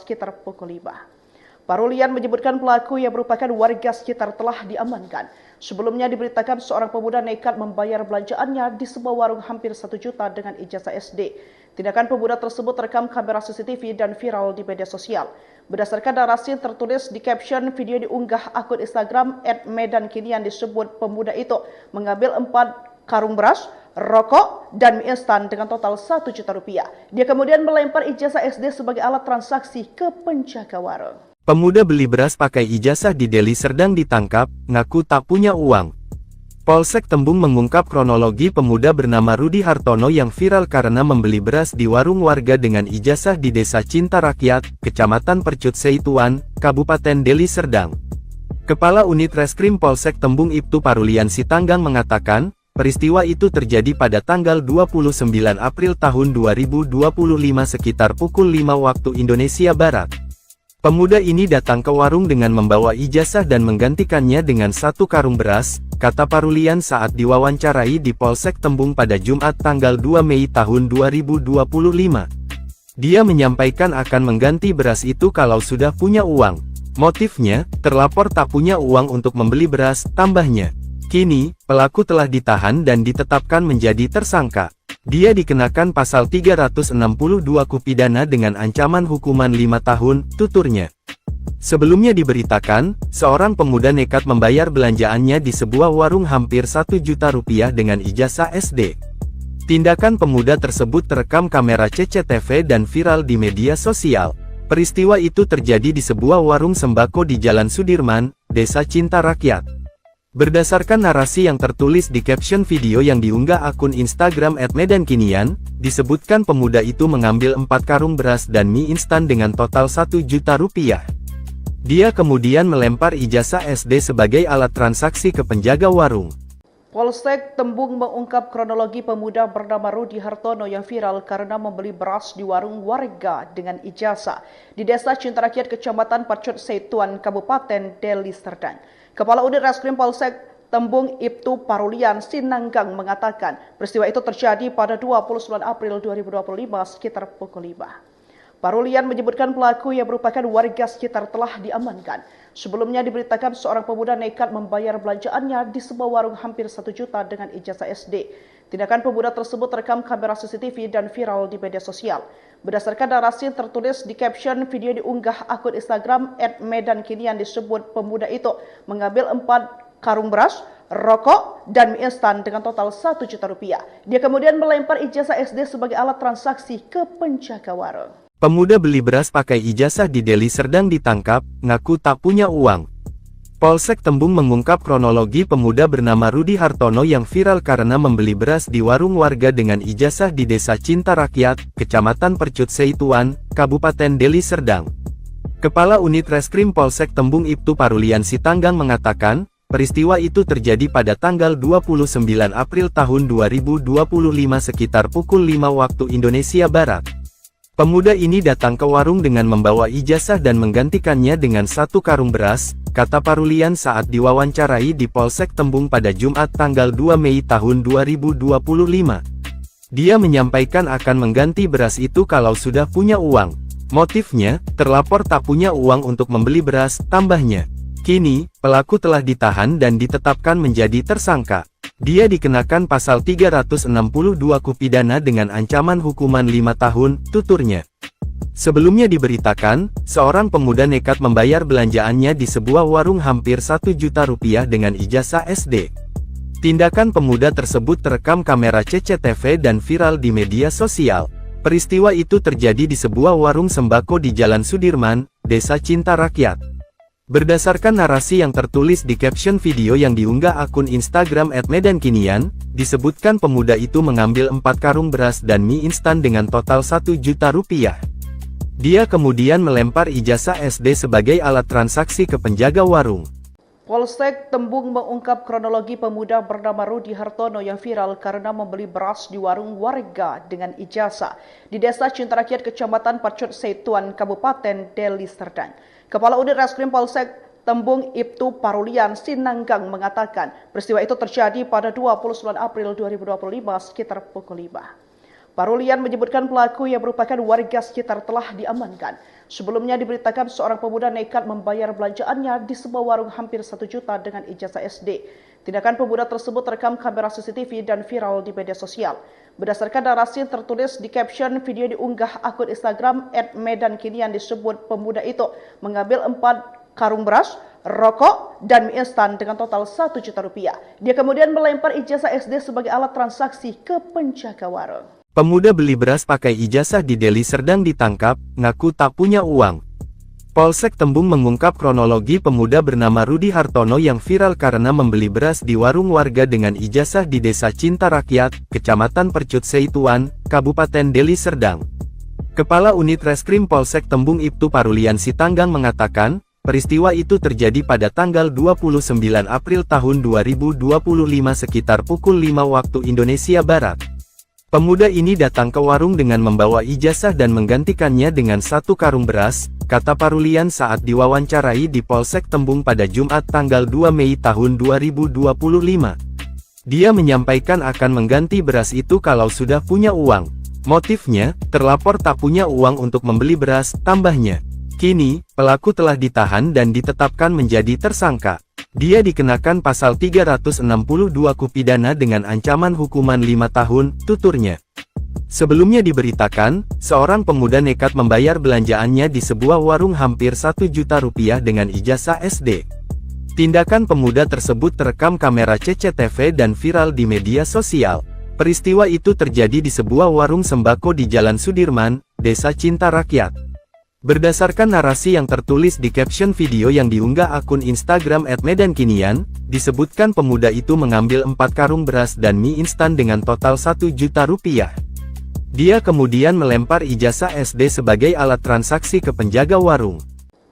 sekitar pukul 5. Parulian menyebutkan pelaku yang merupakan warga sekitar telah diamankan. Sebelumnya diberitakan seorang pemuda nekat membayar belanjaannya di sebuah warung hampir 1 juta dengan ijazah SD. Tindakan pemuda tersebut terekam kamera CCTV dan viral di media sosial. Berdasarkan narasi yang tertulis di caption video diunggah akun Instagram @medankinian disebut pemuda itu mengambil 4 karung beras, rokok, dan mie instan dengan total 1 juta rupiah. Dia kemudian melempar ijazah SD sebagai alat transaksi ke penjaga warung. Pemuda beli beras pakai ijazah di Deli Serdang ditangkap, ngaku tak punya uang. Polsek Tembung mengungkap kronologi pemuda bernama Rudi Hartono yang viral karena membeli beras di warung warga dengan ijazah di Desa Cinta Rakyat, Kecamatan Percut Seituan, Kabupaten Deli Serdang. Kepala Unit Reskrim Polsek Tembung Ibtu Parulian Sinanggang mengatakan, peristiwa itu terjadi pada tanggal 29 April tahun 2025 sekitar pukul 5 waktu Indonesia Barat. Pemuda ini datang ke warung dengan membawa ijazah dan menggantikannya dengan 1 karung beras, kata Parulian saat diwawancarai di Polsek Tembung pada Jumat tanggal 2 Mei tahun 2025. Dia menyampaikan akan mengganti beras itu kalau sudah punya uang. Motifnya, terlapor tak punya uang untuk membeli beras, tambahnya. Kini, pelaku telah ditahan dan ditetapkan menjadi tersangka. Dia dikenakan pasal 362 KUH pidana dengan ancaman hukuman 5 tahun, tuturnya. Sebelumnya diberitakan, seorang pemuda nekat membayar belanjaannya di sebuah warung hampir 1 juta rupiah dengan ijazah SD. Tindakan pemuda tersebut terekam kamera CCTV dan viral di media sosial. Peristiwa itu terjadi di sebuah warung sembako di Jalan Sudirman, Desa Cinta Rakyat. Berdasarkan narasi yang tertulis di caption video yang diunggah akun Instagram @medankinian, disebutkan pemuda itu mengambil 4 karung beras dan mie instan dengan total 1 juta rupiah. Dia kemudian melempar ijazah SD sebagai alat transaksi ke penjaga warung. Polsek Tembung mengungkap kronologi pemuda bernama Rudi Hartono yang viral karena membeli beras di warung warga dengan ijazah di Desa Cinta Rakyat, Kecamatan Pacut Setuan, Kabupaten Deli Serdang. Kepala Unit Reskrim Polsek Tembung Ibtu Parulian Sinanggang mengatakan peristiwa itu terjadi pada 29 April 2025 sekitar pukul 5. Parulian menyebutkan pelaku yang merupakan warga sekitar telah diamankan. Sebelumnya diberitakan seorang pemuda nekat membayar belanjaannya di sebuah warung hampir 1 juta dengan ijazah SD. Tindakan pemuda tersebut terekam kamera CCTV dan viral di media sosial. Berdasarkan narasi yang tertulis di caption video diunggah akun Instagram @medankinian disebut pemuda itu mengambil 4 karung beras, rokok, dan mie instan dengan total 1 juta rupiah. Dia kemudian melempar ijazah SD sebagai alat transaksi ke penjaga warung. Pemuda beli beras pakai ijazah di Deli Serdang ditangkap, ngaku tak punya uang. Polsek Tembung mengungkap kronologi pemuda bernama Rudi Hartono yang viral karena membeli beras di warung warga dengan ijazah di Desa Cinta Rakyat, Kecamatan Percut Seituan, Kabupaten Deli Serdang. Kepala Unit Reskrim Polsek Tembung Ibtu Parulian Sinanggang mengatakan, peristiwa itu terjadi pada tanggal 29 April tahun 2025 sekitar pukul 5 waktu Indonesia Barat. Pemuda ini datang ke warung dengan membawa ijazah dan menggantikannya dengan 1 karung beras, kata Parulian saat diwawancarai di Polsek Tembung pada Jumat tanggal 2 Mei tahun 2025. Dia menyampaikan akan mengganti beras itu kalau sudah punya uang. Motifnya, terlapor tak punya uang untuk membeli beras, tambahnya. Kini, pelaku telah ditahan dan ditetapkan menjadi tersangka. Dia dikenakan pasal 362 KUH pidana dengan ancaman hukuman 5 tahun, tuturnya. Sebelumnya diberitakan, seorang pemuda nekat membayar belanjaannya di sebuah warung hampir 1 juta rupiah dengan ijazah SD. Tindakan pemuda tersebut terekam kamera CCTV dan viral di media sosial. Peristiwa itu terjadi di sebuah warung sembako di Jalan Sudirman, Desa Cinta Rakyat. Berdasarkan narasi yang tertulis di caption video yang diunggah akun Instagram @medankinian, disebutkan pemuda itu mengambil 4 karung beras dan mie instan dengan total 1 juta rupiah. Dia kemudian melempar ijazah SD sebagai alat transaksi ke penjaga warung. Polsek Tembung mengungkap kronologi pemuda bernama Rudi Hartono yang viral karena membeli beras di warung warga dengan ijazah di Desa Cintarakyat, Kecamatan Pacut Setuan, Kabupaten Deli Serdang. Kepala Unit Reskrim Polsek Tembung Ibtu Parulian Sinanggang mengatakan peristiwa itu terjadi pada 29 April 2025 sekitar pukul 5. Parulian menyebutkan pelaku yang merupakan warga sekitar telah diamankan. Sebelumnya diberitakan seorang pemuda nekat membayar belanjaannya di sebuah warung hampir 1 juta dengan ijazah SD. Tindakan pemuda tersebut terekam kamera CCTV dan viral di media sosial. Berdasarkan narasi yang tertulis di caption video diunggah akun Instagram @medankinian disebut pemuda itu mengambil 4 karung beras, rokok, dan mie instan dengan total 1 juta rupiah. Dia kemudian melempar ijazah SD sebagai alat transaksi ke penjaga warung. Pemuda beli beras pakai ijazah di Deli Serdang ditangkap, ngaku tak punya uang. Polsek Tembung mengungkap kronologi pemuda bernama Rudi Hartono yang viral karena membeli beras di warung warga dengan ijazah di Desa Cintarakyat, Kecamatan Percut Setuan, Kabupaten Deli Serdang. Kepala Unit Reskrim Polsek Tembung Ibtu Parulian Sinanggang mengatakan, peristiwa itu terjadi pada tanggal 29 April tahun 2025 sekitar pukul 5 waktu Indonesia Barat. Pemuda ini datang ke warung dengan membawa ijazah dan menggantikannya dengan 1 karung beras, kata Parulian saat diwawancarai di Polsek Tembung pada Jumat tanggal 2 Mei tahun 2025. Dia menyampaikan akan mengganti beras itu kalau sudah punya uang. Motifnya, terlapor tak punya uang untuk membeli beras, tambahnya. Kini, pelaku telah ditahan dan ditetapkan menjadi tersangka. Dia dikenakan pasal 362 Kupidana dengan ancaman hukuman 5 tahun, tuturnya. Sebelumnya diberitakan, seorang pemuda nekat membayar belanjaannya di sebuah warung hampir 1 juta rupiah dengan ijazah SD. Tindakan pemuda tersebut terekam kamera CCTV dan viral di media sosial. Peristiwa itu terjadi di sebuah warung sembako di Jalan Sudirman, Desa Cintarakyat. Berdasarkan narasi yang tertulis di caption video yang diunggah akun Instagram @medankinian, disebutkan pemuda itu mengambil 4 karung beras dan mie instan dengan total 1 juta rupiah. Dia kemudian melempar ijazah SD sebagai alat transaksi ke penjaga warung.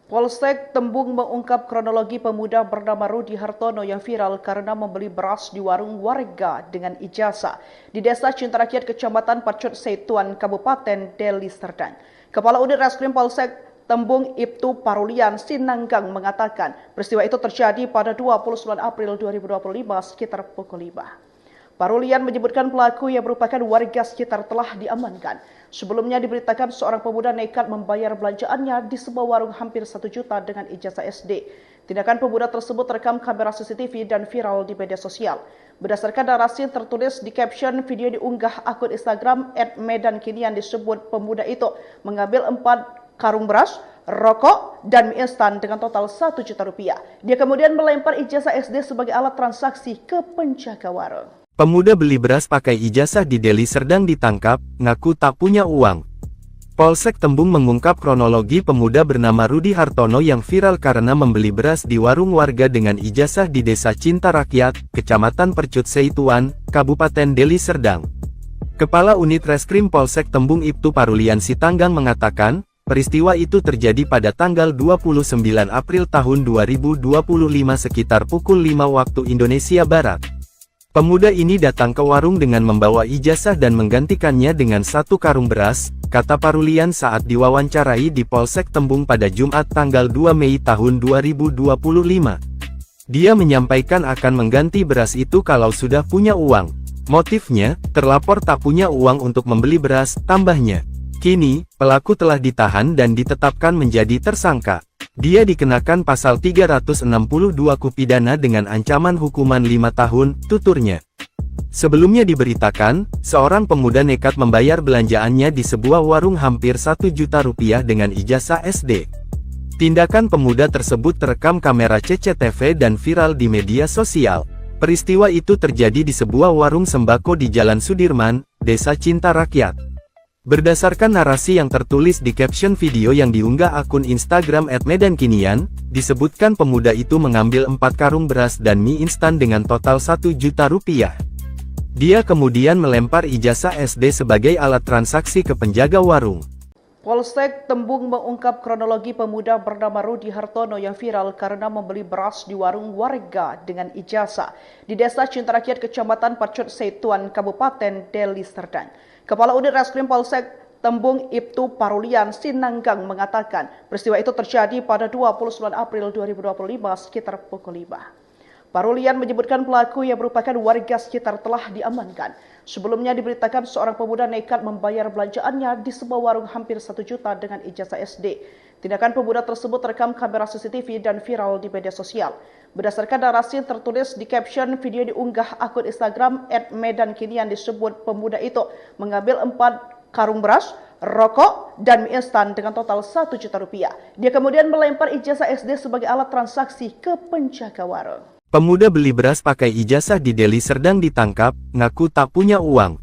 Polsek Tembung mengungkap kronologi pemuda bernama Rudi Hartono yang viral karena membeli beras di warung warga dengan ijazah di Desa Cintarakyat, Kecamatan Pacut Setuan, Kabupaten Deli Serdang. Kepala Unit Reskrim Polsek Tembung Ibtu Parulian Sinanggang mengatakan peristiwa itu terjadi pada 29 April 2025 sekitar pukul 5. Parulian menyebutkan pelaku yang merupakan warga sekitar telah diamankan. Sebelumnya diberitakan seorang pemuda nekat membayar belanjaannya di sebuah warung hampir 1 juta dengan ijazah SD. Tindakan pemuda tersebut terekam kamera CCTV dan viral di media sosial. Berdasarkan narasi yang tertulis di caption video diunggah akun Instagram @medankinian disebut pemuda itu mengambil 4 karung beras, rokok, dan mie instan dengan total 1 juta rupiah. Dia kemudian melempar ijazah SD sebagai alat transaksi ke penjaga warung. Pemuda beli beras pakai ijazah di Deli Serdang ditangkap, ngaku tak punya uang. Polsek Tembung mengungkap kronologi pemuda bernama Rudi Hartono yang viral karena membeli beras di warung warga dengan ijazah di Desa Cintarakyat, Kecamatan Percut Setuan, Kabupaten Deli Serdang. Kepala Unit Reskrim Polsek Tembung Ibtu Parulian Sinanggang mengatakan, peristiwa itu terjadi pada tanggal 29 April tahun 2025 sekitar pukul 5 waktu Indonesia Barat. Pemuda ini datang ke warung dengan membawa ijazah dan menggantikannya dengan 1 karung beras, kata Parulian saat diwawancarai di Polsek Tembung pada Jumat tanggal 2 Mei tahun 2025. Dia menyampaikan akan mengganti beras itu kalau sudah punya uang. Motifnya, terlapor tak punya uang untuk membeli beras, tambahnya. Kini, pelaku telah ditahan dan ditetapkan menjadi tersangka. Dia dikenakan pasal 362 Kupidana dengan ancaman hukuman 5 tahun, tuturnya. Sebelumnya diberitakan, seorang pemuda nekat membayar belanjaannya di sebuah warung hampir 1 juta rupiah dengan ijazah SD. Tindakan pemuda tersebut terekam kamera CCTV dan viral di media sosial. Peristiwa itu terjadi di sebuah warung sembako di Jalan Sudirman, Desa Cintarakyat. Berdasarkan narasi yang tertulis di caption video yang diunggah akun Instagram @medankinian, disebutkan pemuda itu mengambil 4 karung beras dan mie instan dengan total 1 juta rupiah. Dia kemudian melempar ijazah SD sebagai alat transaksi ke penjaga warung. Polsek Tembung mengungkap kronologi pemuda bernama Rudi Hartono yang viral karena membeli beras di warung warga dengan ijazah di Desa Cintarakyat, Kecamatan Pacut Setuan, Kabupaten Deli Serdang. Kepala Unit Reskrim Polsek Tembung Ibtu Parulian Sinanggang mengatakan peristiwa itu terjadi pada 29 April 2025 sekitar pukul 5. Parulian menyebutkan pelaku yang merupakan warga sekitar telah diamankan. Sebelumnya diberitakan seorang pemuda nekat membayar belanjaannya di sebuah warung hampir 1 juta dengan ijazah SD. Tindakan pemuda tersebut terekam kamera CCTV dan viral di media sosial. Berdasarkan narasi yang tertulis di caption video diunggah akun Instagram @medankinian disebut pemuda itu mengambil 4 karung beras, rokok, dan mie instan dengan total 1 juta rupiah. Dia kemudian melempar ijazah SD sebagai alat transaksi ke penjaga warung. Pemuda beli beras pakai ijazah di Deli Serdang ditangkap, ngaku tak punya uang.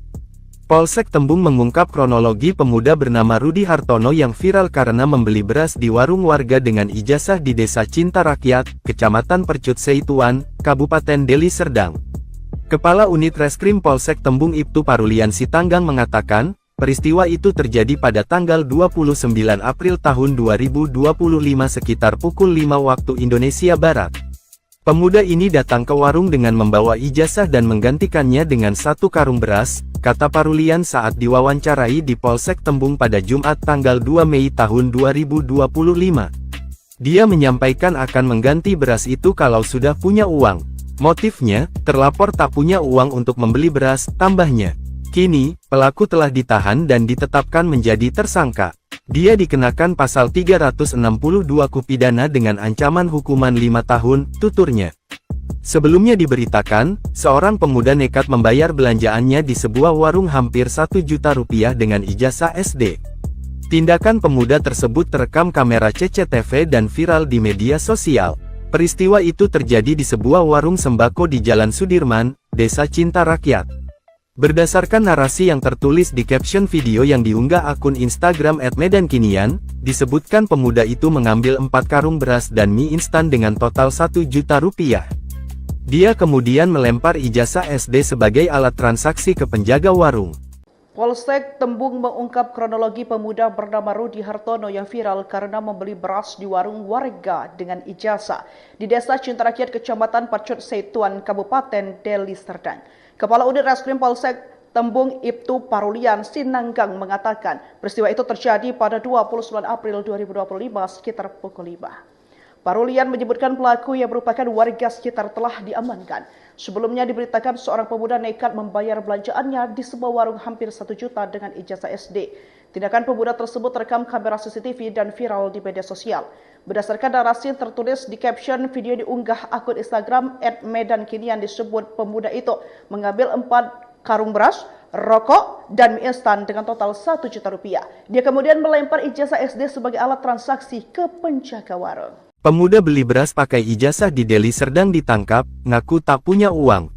Polsek Tembung mengungkap kronologi pemuda bernama Rudi Hartono yang viral karena membeli beras di warung warga dengan ijazah di Desa Cintarakyat, Kecamatan Percut Setuan, Kabupaten Deli Serdang. Kepala Unit Reskrim Polsek Tembung Ibtu Parulian Sinanggang mengatakan, peristiwa itu terjadi pada tanggal 29 April tahun 2025 sekitar pukul 5 waktu Indonesia Barat. Pemuda ini datang ke warung dengan membawa ijazah dan menggantikannya dengan 1 karung beras, kata Parulian saat diwawancarai di Polsek Tembung pada Jumat tanggal 2 Mei tahun 2025. Dia menyampaikan akan mengganti beras itu kalau sudah punya uang. Motifnya, terlapor tak punya uang untuk membeli beras, tambahnya. Kini, pelaku telah ditahan dan ditetapkan menjadi tersangka. Dia dikenakan pasal 362 Kupidana dengan ancaman hukuman 5 tahun, tuturnya. Sebelumnya diberitakan, seorang pemuda nekat membayar belanjaannya di sebuah warung hampir 1 juta rupiah dengan ijazah SD. Tindakan pemuda tersebut terekam kamera CCTV dan viral di media sosial. Peristiwa itu terjadi di sebuah warung sembako di Jalan Sudirman, Desa Cintarakyat. Berdasarkan narasi yang tertulis di caption video yang diunggah akun Instagram @medankinian, disebutkan pemuda itu mengambil 4 karung beras dan mie instan dengan total 1 juta rupiah. Dia kemudian melempar ijazah SD sebagai alat transaksi ke penjaga warung. Polsek Tembung mengungkap kronologi pemuda bernama Rudi Hartono yang viral karena membeli beras di warung warga dengan ijazah di Desa Cintarakyat, Kecamatan Pacut Setuan, Kabupaten Deli Serdang. Kepala Unit Reskrim Polsek Tembung Ibtu Parulian Sinanggang mengatakan peristiwa itu terjadi pada 29 April 2025 sekitar pukul 5. Parulian menyebutkan pelaku yang merupakan warga sekitar telah diamankan. Sebelumnya diberitakan seorang pemuda nekat membayar belanjaannya di sebuah warung hampir 1 juta dengan ijazah SD. Tindakan pemuda tersebut terekam kamera CCTV dan viral di media sosial. Berdasarkan narasi yang tertulis di caption video diunggah akun Instagram @medankinian disebut pemuda itu mengambil 4 karung beras, rokok, dan mie instan dengan total 1 juta rupiah. Dia kemudian melempar ijazah SD sebagai alat transaksi ke penjaga warung. Pemuda beli beras pakai ijazah di Deli Serdang ditangkap, ngaku tak punya uang.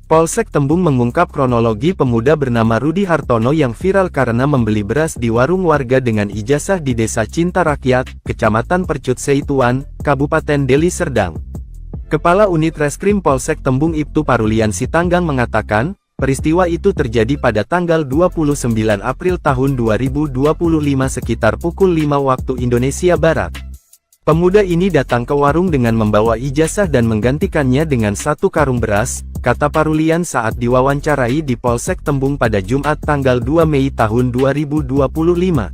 Polsek Tembung mengungkap kronologi pemuda bernama Rudi Hartono yang viral karena membeli beras di warung warga dengan ijazah di Desa Cintarakyat, Kecamatan Percut Setuan, Kabupaten Deli Serdang. Kepala Unit Reskrim Polsek Tembung Ibtu Parulian Sinanggang mengatakan, peristiwa itu terjadi pada tanggal 29 April tahun 2025 sekitar pukul 5 waktu Indonesia Barat. Pemuda ini datang ke warung dengan membawa ijazah dan menggantikannya dengan 1 karung beras, kata Parulian saat diwawancarai di Polsek Tembung pada Jumat tanggal 2 Mei tahun 2025.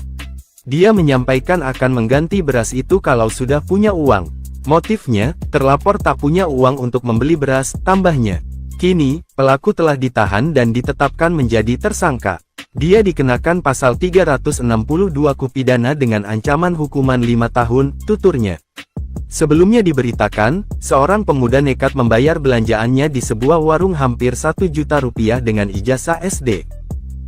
Dia menyampaikan akan mengganti beras itu kalau sudah punya uang. Motifnya, terlapor tak punya uang untuk membeli beras, tambahnya. Kini, pelaku telah ditahan dan ditetapkan menjadi tersangka. Dia dikenakan pasal 362 Kupidana dengan ancaman hukuman 5 tahun, tuturnya. Sebelumnya diberitakan, seorang pemuda nekat membayar belanjaannya di sebuah warung hampir 1 juta rupiah dengan ijazah SD.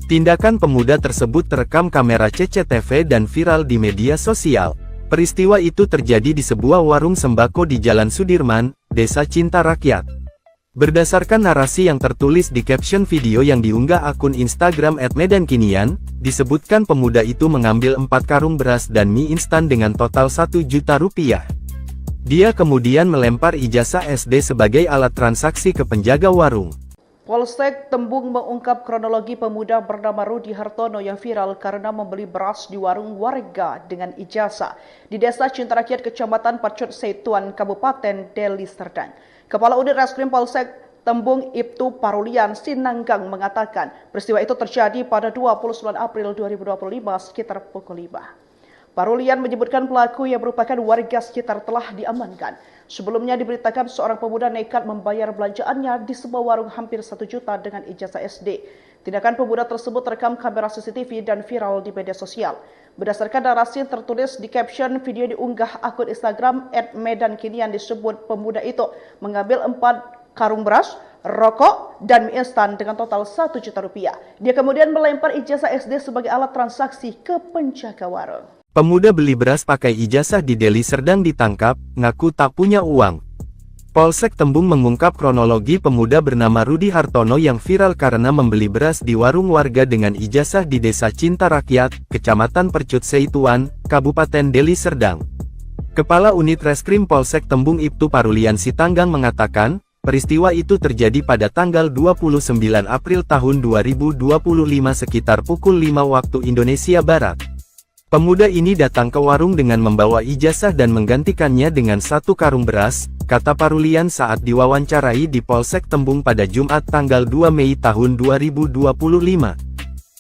Tindakan pemuda tersebut terekam kamera CCTV dan viral di media sosial. Peristiwa itu terjadi di sebuah warung sembako di Jalan Sudirman, Desa Cintarakyat. Berdasarkan narasi yang tertulis di caption video yang diunggah akun Instagram @medankinian, disebutkan pemuda itu mengambil 4 karung beras dan mie instan dengan total 1 juta rupiah. Dia kemudian melempar ijazah SD sebagai alat transaksi ke penjaga warung. Polsek Tembung mengungkap kronologi pemuda bernama Rudi Hartono yang viral karena membeli beras di warung warga dengan ijazah di Desa Cintarakyat, Kecamatan Pacut Setuan, Kabupaten Deli Serdang. Kepala Unit Reskrim Polsek Tembung Ibtu Parulian Sinanggang mengatakan peristiwa itu terjadi pada 29 April 2025 sekitar pukul 5. Parulian menyebutkan pelaku yang merupakan warga sekitar telah diamankan. Sebelumnya diberitakan seorang pemuda nekat membayar belanjaannya di sebuah warung hampir 1 juta dengan ijazah SD. Tindakan pemuda tersebut terekam kamera CCTV dan viral di media sosial. Berdasarkan narasi yang tertulis di caption video diunggah akun Instagram @medankinian disebut pemuda itu mengambil 4 karung beras, rokok, dan mie instan dengan total 1 juta rupiah. Dia kemudian melempar ijazah SD sebagai alat transaksi ke penjaga warung. Pemuda beli beras pakai ijazah di Deli Serdang ditangkap, ngaku tak punya uang. Polsek Tembung mengungkap kronologi pemuda bernama Rudi Hartono yang viral karena membeli beras di warung warga dengan ijazah di Desa Cintarakyat, Kecamatan Percut Setuan, Kabupaten Deli Serdang. Kepala Unit Reskrim Polsek Tembung Ibtu Parulian Sinanggang mengatakan, peristiwa itu terjadi pada tanggal 29 April tahun 2025 sekitar pukul 5 waktu Indonesia Barat. Pemuda ini datang ke warung dengan membawa ijazah dan menggantikannya dengan 1 karung beras, kata Parulian saat diwawancarai di Polsek Tembung pada Jumat tanggal 2 Mei tahun 2025.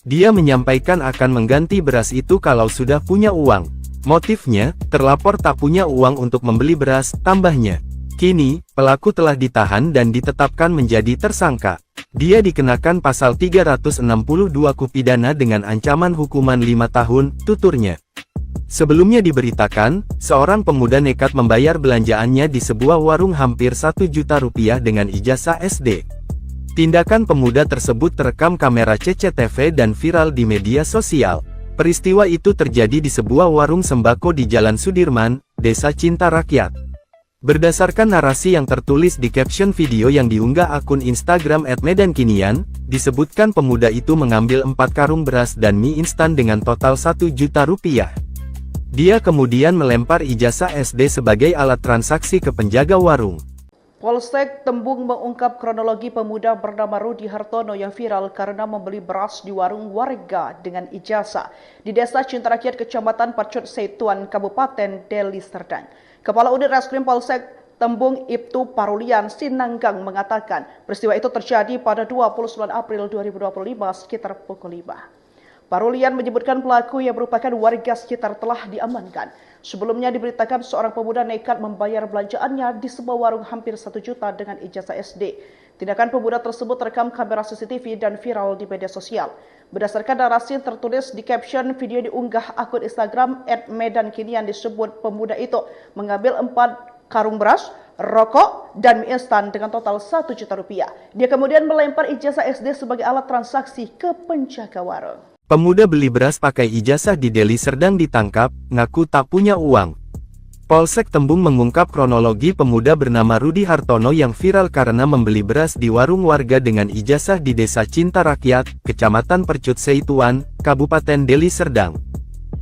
Dia menyampaikan akan mengganti beras itu kalau sudah punya uang. Motifnya, terlapor tak punya uang untuk membeli beras, tambahnya. Kini, pelaku telah ditahan dan ditetapkan menjadi tersangka. Dia dikenakan pasal 362 KUH pidana dengan ancaman hukuman 5 tahun, tuturnya. Sebelumnya diberitakan, seorang pemuda nekat membayar belanjaannya di sebuah warung hampir 1 juta rupiah dengan ijazah SD. Tindakan pemuda tersebut terekam kamera CCTV dan viral di media sosial. Peristiwa itu terjadi di sebuah warung sembako di Jalan Sudirman, Desa Cintarakyat. Berdasarkan narasi yang tertulis di caption video yang diunggah akun Instagram @medankinian, disebutkan pemuda itu mengambil 4 karung beras dan mie instan dengan total 1 juta rupiah. Dia kemudian melempar ijazah SD sebagai alat transaksi ke penjaga warung. Polsek Tembung mengungkap kronologi pemuda bernama Rudi Hartono yang viral karena membeli beras di warung warga dengan ijazah di Desa Cintarakyat, Kecamatan Pacut Setuan, Kabupaten Deli Serdang. Kepala Unit Reskrim Polsek Tembung Ibtu Parulian Sinanggang mengatakan peristiwa itu terjadi pada 29 April 2025 sekitar pukul 5. Parulian menyebutkan pelaku yang merupakan warga sekitar telah diamankan. Sebelumnya diberitakan seorang pemuda nekat membayar belanjaannya di sebuah warung hampir 1 juta dengan ijazah SD. Tindakan pemuda tersebut terekam kamera CCTV dan viral di media sosial. Berdasarkan narasi yang tertulis di caption video diunggah akun Instagram @medankinian disebut pemuda itu mengambil 4 karung beras, rokok, dan mie instan dengan total 1 juta rupiah. Dia kemudian melempar ijazah SD sebagai alat transaksi ke penjaga warung. Pemuda beli beras pakai ijazah di Deli Serdang ditangkap, ngaku tak punya uang. Polsek Tembung mengungkap kronologi pemuda bernama Rudi Hartono yang viral karena membeli beras di warung warga dengan ijazah di Desa Cintarakyat, Kecamatan Percut Setuan, Kabupaten Deli Serdang.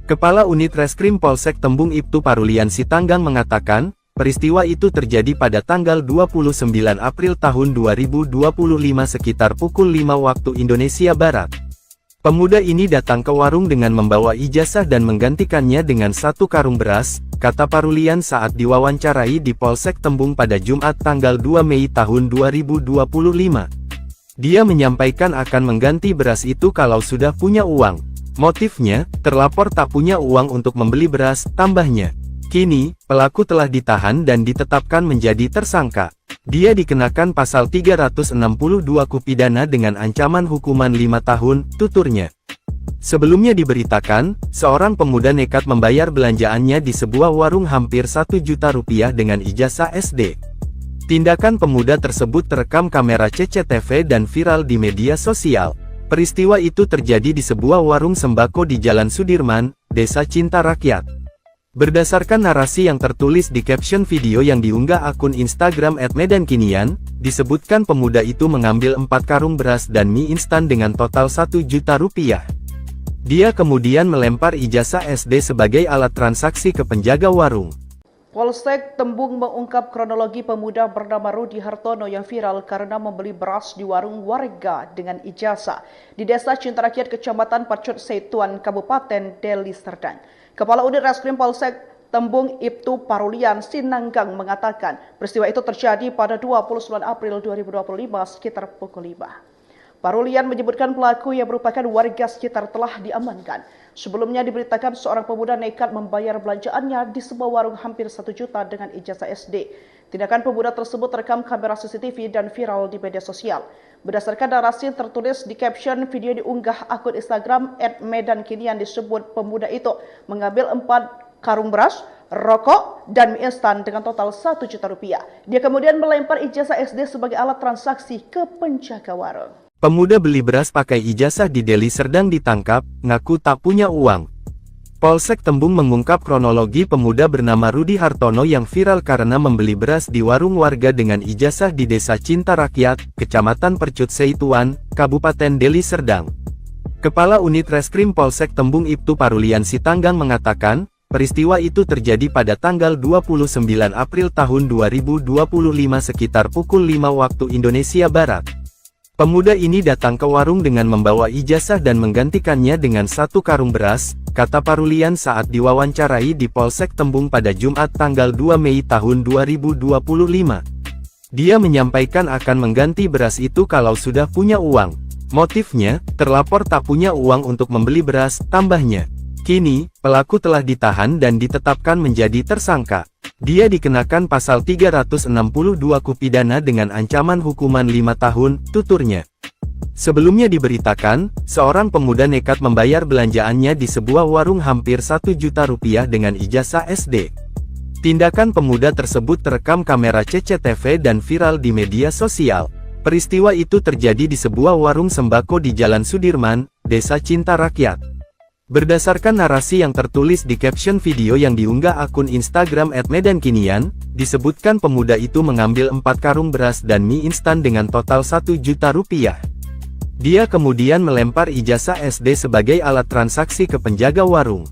Kepala Unit Reskrim Polsek Tembung Ibtu Parulian Sinanggang mengatakan, peristiwa itu terjadi pada tanggal 29 April tahun 2025 sekitar pukul 5 waktu Indonesia Barat. Pemuda ini datang ke warung dengan membawa ijazah dan menggantikannya dengan 1 karung beras, kata Parulian saat diwawancarai di Polsek Tembung pada Jumat tanggal 2 Mei tahun 2025. Dia menyampaikan akan mengganti beras itu kalau sudah punya uang. Motifnya, terlapor tak punya uang untuk membeli beras, tambahnya. Kini, pelaku telah ditahan dan ditetapkan menjadi tersangka. Dia dikenakan pasal 362 KUH pidana dengan ancaman hukuman 5 tahun, tuturnya. Sebelumnya diberitakan, seorang pemuda nekat membayar belanjaannya di sebuah warung hampir 1 juta rupiah dengan ijazah SD. Tindakan pemuda tersebut terekam kamera CCTV dan viral di media sosial. Peristiwa itu terjadi di sebuah warung sembako di Jalan Sudirman, Desa Cintarakyat. Berdasarkan narasi yang tertulis di caption video yang diunggah akun Instagram @medankinian, disebutkan pemuda itu mengambil 4 karung beras dan mie instan dengan total 1 juta rupiah. Dia kemudian melempar ijazah SD sebagai alat transaksi ke penjaga warung. Polsek Tembung mengungkap kronologi pemuda bernama Rudi Hartono yang viral karena membeli beras di warung warga dengan ijazah di Desa Cintarakyat, Kecamatan Pacut Setuan, Kabupaten Deli Serdang. Kepala Unit Reskrim Polsek Tembung Ibtu Parulian Sinanggang mengatakan peristiwa itu terjadi pada 29 April 2025 sekitar pukul 5. Parulian menyebutkan pelaku yang merupakan warga sekitar telah diamankan. Sebelumnya diberitakan seorang pemuda nekat membayar belanjaannya di sebuah warung hampir 1 juta dengan ijazah SD. Tindakan pemuda tersebut terekam kamera CCTV dan viral di media sosial. Berdasarkan narasi yang tertulis di caption video diunggah akun Instagram @medankinian disebut pemuda itu mengambil 4 karung beras, rokok, dan mie instan dengan total 1 juta rupiah. Dia kemudian melempar ijazah SD sebagai alat transaksi ke penjaga warung. Pemuda beli beras pakai ijazah di Deli Serdang ditangkap, ngaku tak punya uang. Polsek Tembung mengungkap kronologi pemuda bernama Rudi Hartono yang viral karena membeli beras di warung warga dengan ijazah di Desa Cintarakyat, Kecamatan Percut Setuan, Kabupaten Deli Serdang. Kepala Unit Reskrim Polsek Tembung Ibtu Parulian Sinanggang mengatakan, peristiwa itu terjadi pada tanggal 29 April tahun 2025 sekitar pukul 5 waktu Indonesia Barat. Pemuda ini datang ke warung dengan membawa ijazah dan menggantikannya dengan 1 karung beras, kata Parulian saat diwawancarai di Polsek Tembung pada Jumat tanggal 2 Mei tahun 2025. Dia menyampaikan akan mengganti beras itu kalau sudah punya uang. Motifnya, terlapor tak punya uang untuk membeli beras, tambahnya. Kini, pelaku telah ditahan dan ditetapkan menjadi tersangka. Dia dikenakan pasal 362 Kupidana dengan ancaman hukuman 5 tahun, tuturnya. Sebelumnya diberitakan, seorang pemuda nekat membayar belanjaannya di sebuah warung hampir 1 juta rupiah dengan ijazah SD. Tindakan pemuda tersebut terekam kamera CCTV dan viral di media sosial. Peristiwa itu terjadi di sebuah warung sembako di Jalan Sudirman, Desa Cintarakyat. Berdasarkan narasi yang tertulis di caption video yang diunggah akun Instagram @medankinian, disebutkan pemuda itu mengambil 4 karung beras dan mie instan dengan total 1 juta rupiah. Dia kemudian melempar ijazah SD sebagai alat transaksi ke penjaga warung.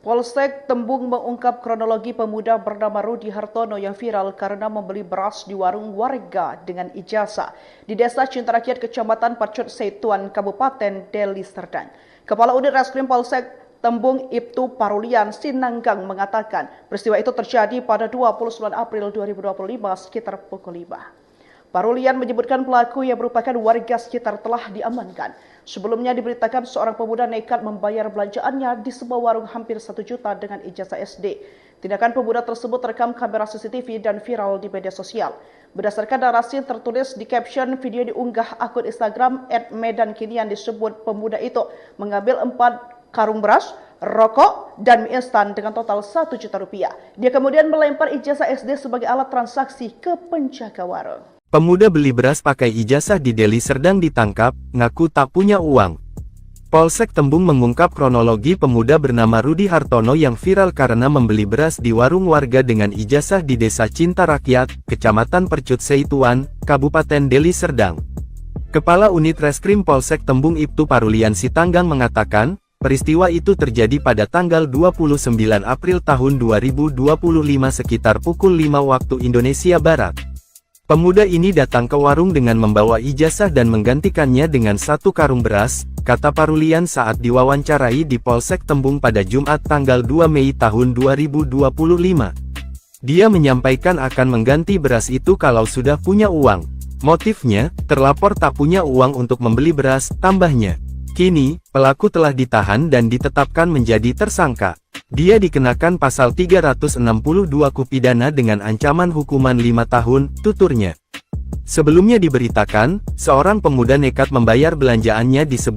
Polsek Tembung mengungkap kronologi pemuda bernama Rudi Hartono yang viral karena membeli beras di warung warga dengan ijazah di Desa Cintarakyat, Kecamatan Pacut Setuan, Kabupaten Deli Serdang. Kepala Unit Reskrim Polsek Tembung Ibtu Parulian Sinanggang mengatakan peristiwa itu terjadi pada 29 April 2025 sekitar pukul 5. Parulian menyebutkan pelaku yang merupakan warga sekitar telah diamankan. Sebelumnya diberitakan seorang pemuda nekat membayar belanjaannya di sebuah warung hampir 1 juta dengan ijazah SD. Tindakan pemuda tersebut terekam kamera CCTV dan viral di media sosial. Berdasarkan narasi yang tertulis di caption video diunggah akun Instagram @medankinian disebut pemuda itu mengambil 4 karung beras, rokok, dan mie instan dengan total 1 juta rupiah. Dia kemudian melempar ijazah SD sebagai alat transaksi ke penjaga warung. Pemuda beli beras pakai ijazah di Deli Serdang ditangkap, ngaku tak punya uang. Polsek Tembung mengungkap kronologi pemuda bernama Rudi Hartono yang viral karena membeli beras di warung warga dengan ijazah di Desa Cintarakyat, Kecamatan Percut Setuan, Kabupaten Deli Serdang. Kepala Unit Reskrim Polsek Tembung Ibtu Parulian Sinanggang mengatakan, peristiwa itu terjadi pada tanggal 29 April tahun 2025 sekitar pukul 5 waktu Indonesia Barat. Pemuda ini datang ke warung dengan membawa ijazah dan menggantikannya dengan 1 karung beras, kata Parulian saat diwawancarai di Polsek Tembung pada Jumat tanggal 2 Mei tahun 2025. Dia menyampaikan akan mengganti beras itu kalau sudah punya uang. Motifnya, terlapor tak punya uang untuk membeli beras, tambahnya. Kini, pelaku telah ditahan dan ditetapkan menjadi tersangka. Dia dikenakan pasal 362 Kupidana dengan ancaman hukuman 5 tahun, tuturnya. Sebelumnya diberitakan, seorang pemuda nekat membayar belanjaannya di sebuah